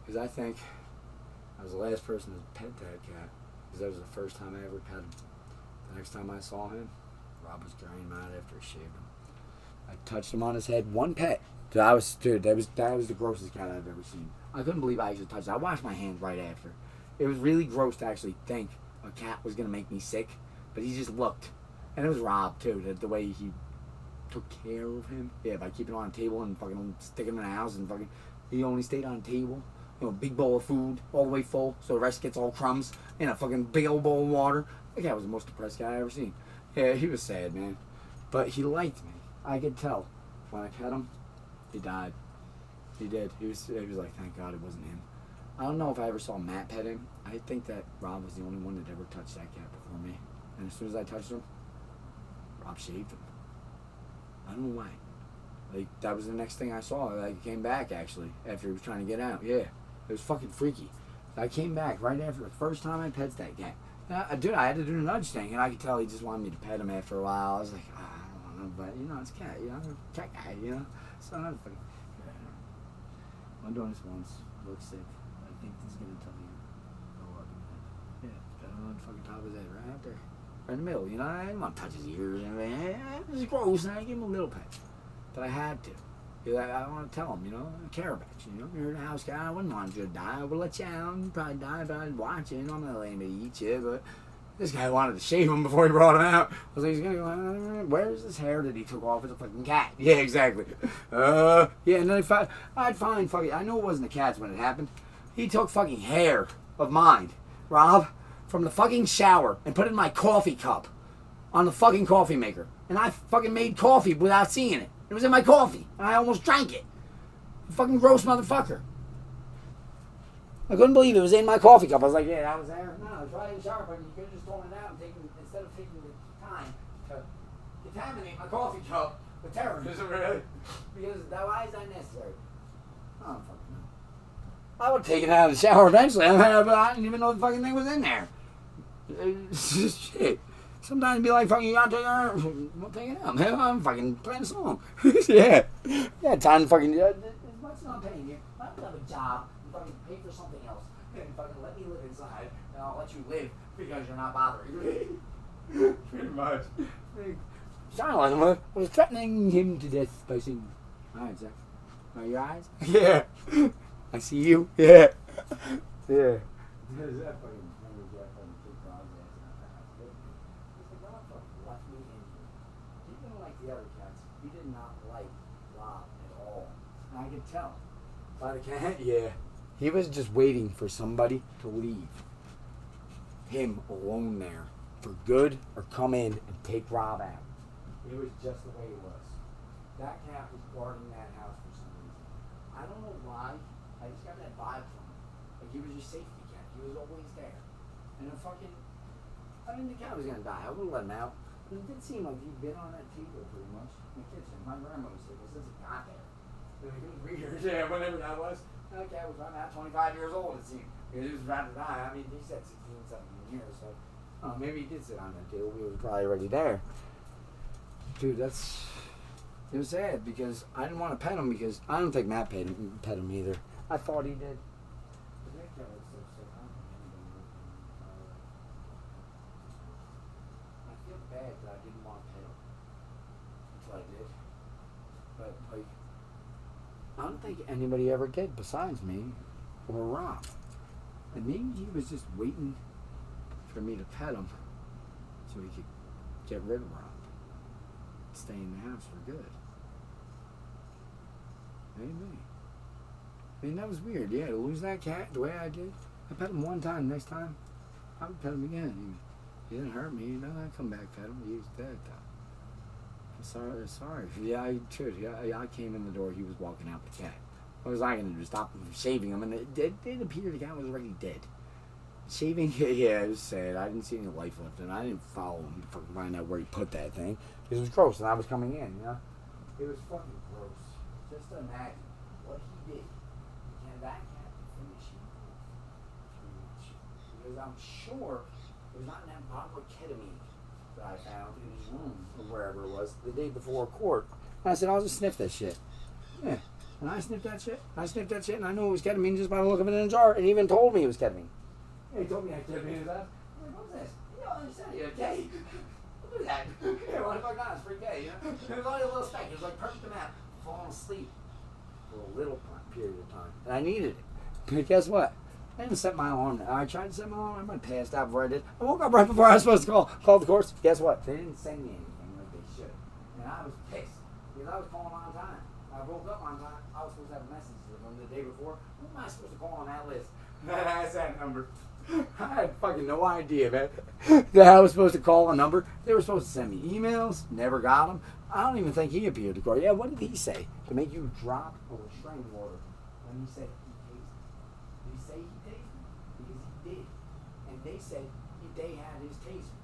because I think I was the last person to pet that cat, because that was the first time I ever pet him. The next time I saw him, Rob was drying him out after I shaved him. I touched him on his head, one pet. That was the grossest cat I've ever seen. I couldn't believe I actually touched it. I washed my hands right after. It was really gross to actually think a cat was gonna make me sick, but he just looked, and it was Rob too. The way he took care of him, yeah, by keeping him on a table and fucking sticking him in the house and fucking. He only stayed on a table, you know, big bowl of food, all the way full, so the rest gets all crumbs, and a fucking big old bowl of water. That guy was the most depressed guy I ever seen. Yeah, he was sad, man, but he liked me. I could tell when I pet him. He died. He did. He was like, thank God it wasn't him. I don't know if I ever saw Matt pet him. I think that Rob was the only one that ever touched that cat before me. And as soon as I touched him, Rob shaved him. I don't know why. Like, that was the next thing I saw. Like, he came back, actually, after he was trying to get out. Yeah. It was fucking freaky. I came back right after the first time I pet that cat. Dude, I had to do the nudge thing, and I could tell he just wanted me to pet him after a while. I was like, I don't want to, but, you know, it's a cat, you know, cat guy, you know. So I'm fucking. I'm doing this once. Looks sick. I think this is gonna tell you. Go up. Yeah, got him on the fucking top of his head, right out there, right in the middle. You know, I didn't want to touch his ears and everything. This is gross, and I gave him a little pet, but I had to. Because I want to tell him, you know, I care about you. You know, you're the house guy. I wouldn't want you to die. I would let you out. You'd probably die, but I'd watch you. You know, I'm not letting anybody eat you, but. This guy wanted to shave him before he brought him out. I was like, he's gonna go, where's this hair that he took off? It's a fucking cat. Yeah, exactly. Yeah, and then I'd find fucking, I know it wasn't the cat's when it happened. He took fucking hair of mine, Rob, from the fucking shower and put it in my coffee cup on the fucking coffee maker. And I fucking made coffee without seeing it. It was in my coffee, and I almost drank it. Fucking gross motherfucker. I couldn't believe it was in my coffee cup. I was like, yeah, that was there. No, it was right in the shower, but you could have just thrown it out and instead of taking the time to contaminate my coffee cup with terrorism, really. Because why is that necessary? I don't fucking know. I would have taken it out of the shower eventually, but I didn't even know the fucking thing was in there. Shit. Sometimes it'd be like, fucking, you gotta take it out. We'll take it out. Man, I'm fucking playing a song. Yeah. Yeah, time to fucking, as much as I'm paying you, I don't have a job. Fucking pay for something else and fucking let me live inside, and I'll let you live because you're not bothering me. Pretty much. Silent was threatening him to death by saying, "Alright, Zach. Are your eyes?" Yeah. I see you. Yeah. Yeah. The other cats, he did not like Rob at all. And I could tell. By the cat? Yeah. He was just waiting for somebody to leave him alone there for good or come in and take Rob out. It was just the way it was. That cat was guarding that house for some reason. I don't know why. I just got that vibe from him. Like he was your safety cat. He was always there. And the fucking, I mean, the cat was going to die. I wouldn't let him out. But it did seem like he'd been on that table pretty much in the kitchen. My grandma was sick. Well, since he got there. It was weird. Yeah, whatever that was. That cat was about 25 years old, it seemed. Because he was about to die. I mean, he said 16, 17 years. So, maybe he did sit on that table. He was probably already there. Dude, it was sad because I didn't want to pet him because I don't think Matt pet him either. I thought he did. I feel bad that I didn't want to pet him until I did. But, like, I don't think anybody ever did besides me or Rob. And maybe he was just waiting for me to pet him so he could get rid of Rob. Stay in the house for good. Maybe. I mean, that was weird. Yeah, to lose that cat the way I did. I pet him one time. Next time, I would pet him again. He didn't hurt me. I'd come back pet him. He was dead, though. I'm sorry. Yeah, I should. Yeah, I came in the door. He was walking out with the cat. What was I going to do? Stop him from shaving him? And it appeared the cat was already dead. Shaving, yeah, it was sad. I didn't see any life left, and I didn't follow him to find out where he put that thing. It was gross, and I was coming in, you know? It was fucking gross. Just to imagine what he did. And that cat finish him off. Because I'm sure it was not in that bottle of ketamine that I found in his room, or wherever it was, the day before court. And I said, I'll just sniff that shit. Yeah. And I sniffed that shit. And I knew it was ketamine just by the look of it in a jar. And he even told me it was ketamine. Yeah, he told me I had ketamine in his house. I'm like, what's this? You don't understand. You're gay. Look at that. Yeah, what if I got? It's pretty gay, you know? It was only a little speck. It was like perfect amount. Falling asleep for a little period of time. And I needed it. But guess what? I didn't set my alarm. I tried to set my alarm. I passed out before I did. I woke up right before I was supposed to call the course. Guess what? They didn't send me anything like they should. And I was pissed because I was calling on time. I woke up on time. I was supposed to have a message from the day before. Who am I supposed to call on that list? That has that number. I had fucking no idea, man. That I was supposed to call a number. They were supposed to send me emails. Never got them. I don't even think he appeared to court. Yeah, what did he say? To make you drop a restraining order when he said he tased me. Did he say he tased me? Because he did. And they said they had his taser.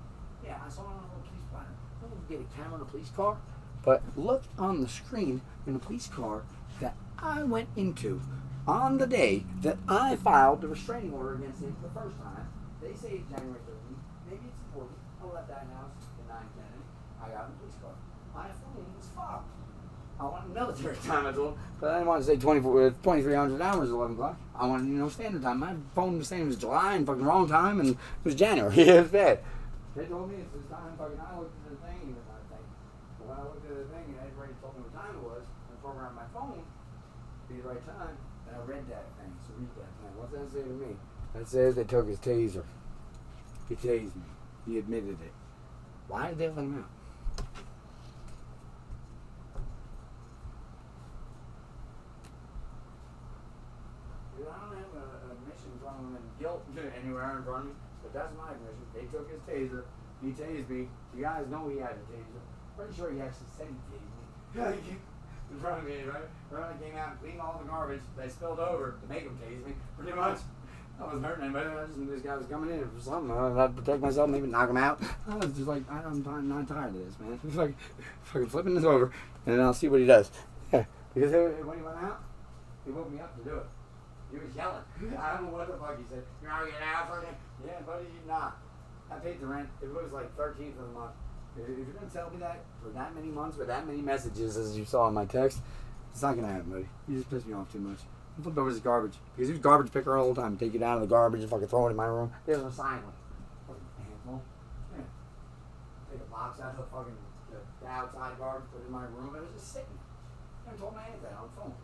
Yeah, I saw it on a police platter. I don't get a camera in a police car. But look on the screen in the police car that I went into on the day that I filed the restraining order against him for the first time. They say it's January 13th. Maybe it's important. I'll let that announce to 9 Kennedy. I got in the police car. My phone was fogged. I wanted military time, I told him, but I didn't want to say 2,300 hours, 11 o'clock. I wanted, standard time. My phone was saying it was July and fucking wrong time, and it was January. It was bad. They told me it's this time, fucking, I looked at the thing, and I think, when I looked at the thing, and everybody told me what time it was, and I programmed my phone to be the right time, and I read that thing. So read that thing. What's that say to me? That says they took his taser. He tased me. He admitted it. Why did they let him out? I don't have a mission from him and guilt anywhere in front of me, but that's my admission. They took his taser. He tased me. You guys know he had a taser. Pretty sure he actually said he tased me. In front of me, right? When I came out and cleaned all the garbage they spilled over to make him tase me, pretty much. I wasn't hurting anybody. I just knew this guy was coming in for something. I had to protect myself, maybe knock him out. I was just like, I'm not tired of this, man. It's like, fucking flipping this over, and then I'll see what he does. Yeah. Because when he went out, he woke me up to do it. He was yelling. I don't know what the fuck he said. You're not getting out for it? Yeah, buddy, you're not. I paid the rent. It was like 13th of the month. If you're going to tell me that for that many months with that many messages as you saw in my text, it's not going to happen, buddy. You just pissed me off too much. I flipped over his garbage. Because he was garbage picker all the time. Take it out of the garbage and fucking throw it in my room. There's a sign on it. Fucking handful. Yeah. Take a box out of the outside garbage, put it in my room, and it was just sitting. I told my aunt that on the phone.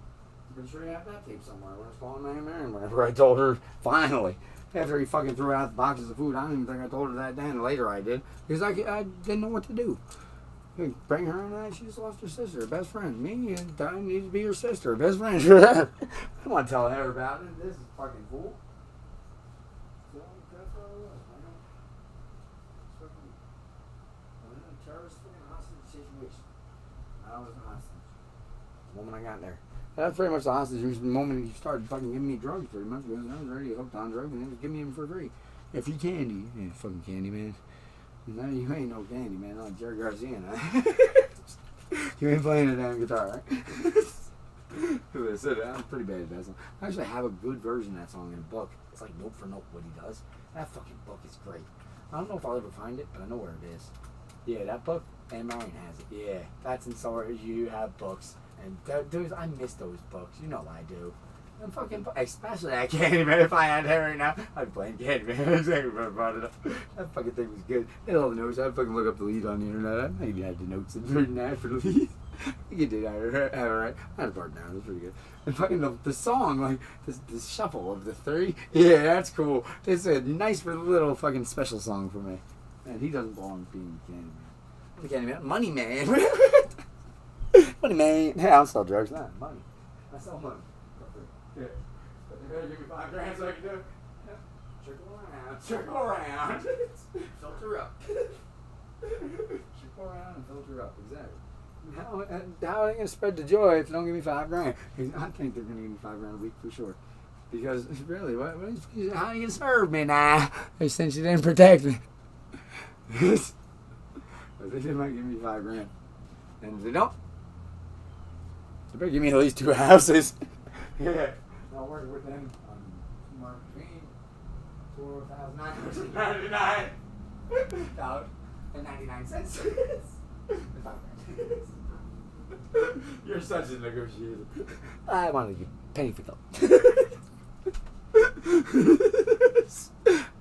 I'm pretty sure you have that tape somewhere. When I was calling my Aunt Marion, whenever I told her, finally, after he fucking threw out the boxes of food, I don't even think I told her that then. Later I did. Because I didn't know what to do. Bring her in and she just lost her sister, her best friend. Me, I need to be her sister, her best friend. I don't want to tell her about it. This is fucking cool. So that's what it was, man. I'm in a terrorist fucking hostage situation. I was a hostage. The moment I got there. That's pretty much the hostage. It was the moment he started fucking giving me drugs pretty much because I was already hooked on drugs and he was giving me them for free. Yeah, free candy. Yeah, fucking candy, man. No, you ain't no candy, man. Like Jerry Garcia, huh? You ain't playing a damn guitar, right? I'm pretty bad at that song. I actually have a good version of that song in a book. It's like note for note what he does. That fucking book is great. I don't know if I'll ever find it, but I know where it is. Yeah, that book, Anne Marion has it. Yeah, that's in storage. You have books. And dude, I miss those books. You know I do. And fucking, especially that Candyman. If I had that right now, I'd play Candyman. Exactly what I brought it up. That fucking thing was good. They had all the notes. I'd fucking look up the lead on the internet. I maybe had the notes and written that for the lead. You did have it right. I had it part down. It was pretty good. And fucking the song, like the shuffle of the three. Yeah, that's cool. It's a nice little fucking special song for me. Man, he doesn't belong being Candyman. The Candyman, Money Man. Money Man. Hey, I don't sell drugs. Nah, money. I sell money. Yeah. But they better give me $5,000 so I can do it. Yeah. Trickle around. Filter up. Trickle around and filter up. Exactly. How are they going to spread the joy if they don't give me $5,000? I think they're going to give me $5,000 a week for sure. Because really, how are you going to serve me now? Since you didn't protect me. But they might give me $5,000. And if they don't, they better give me at least 2 houses. Yeah. I'll work with them on somewhere between $4,999 and 99 cents. You're such a negotiator. I want to give penny for gold.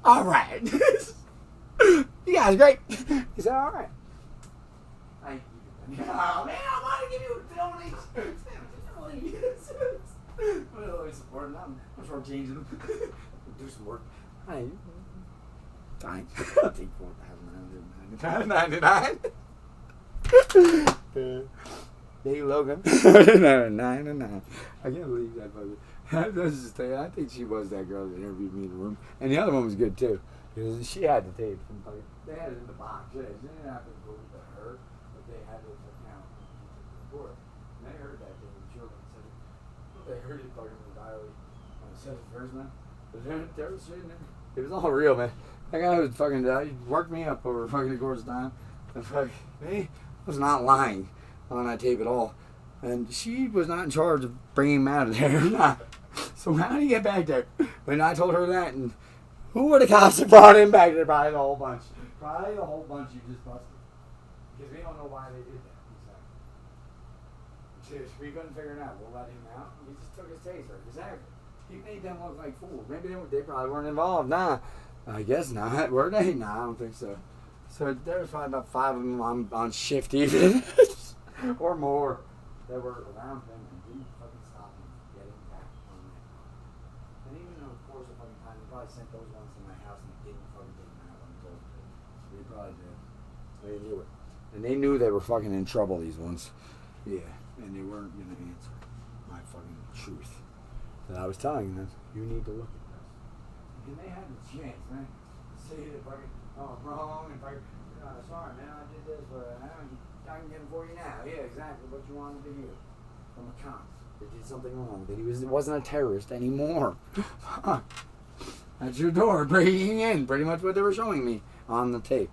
All right. You guys great. He said, all right. Thank you. Oh, man, I want to give you a donation. I'm always supporting them. I'm short changing them. do some work. Fine. I'll take $4,999. Hey, Logan. 999. I can't believe that fucking. I was just saying, I think she was that girl that interviewed me in the room. And the other one was good too. Because she had the tape from fucking. They had it in the box. Yeah, she didn't have to go to her, but they had it account for it. And they heard that thing when children said it. They heard it fucking entirely on the set of first man. But there was shit in there. It was all real, man. That guy was fucking. He worked me up over fucking the course of time. And fucking, he was not lying on that tape at all. And she was not in charge of bringing him out of there. So how did he get back there? When I told her that, and who were the cops that brought him back there? Probably the whole bunch. Probably the whole bunch you just busted. Because we don't know why they did that. Exactly. We couldn't figure it out. We'll let him out. He just took his taser. Exactly. He made them look like fools. Maybe they probably weren't involved. Nah. I guess not. Were they? Nah, I don't think so. So there was probably about 5 of them on shift even. Or more. That were around him and didn't fucking stop him from getting back on that car. And even in the course of fucking time, they probably sent those ones to my house and they didn't fucking take them out when they told them to. They probably did. They knew it. And they knew they were fucking in trouble, these ones. Yeah. And they weren't going to answer my fucking truth that I was telling them. You need to look at this. And they had the chance, man, to say that fucking, oh, I'm wrong, and fucking, sorry, man, I did this, but I can get it for you now. Yeah, exactly what you wanted to hear from a cop that did something wrong, that he wasn't a terrorist anymore. That's your door breaking in, pretty much what they were showing me on the tape.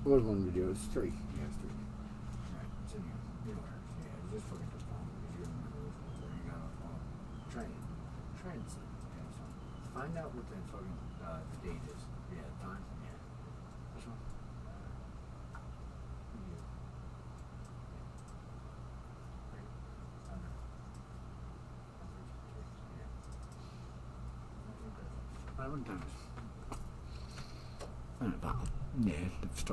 It was one video. It's 3. Yeah, it's 3. Right. It's in here. You know where it is. Yeah, it's just fucking just phone because you don't remember which ones where you got on phone. Try and see. Yeah, so find out what the fucking the date is. Yeah, the time. Yeah. This one. Yeah. What time is it? I don't know. Yeah, the start.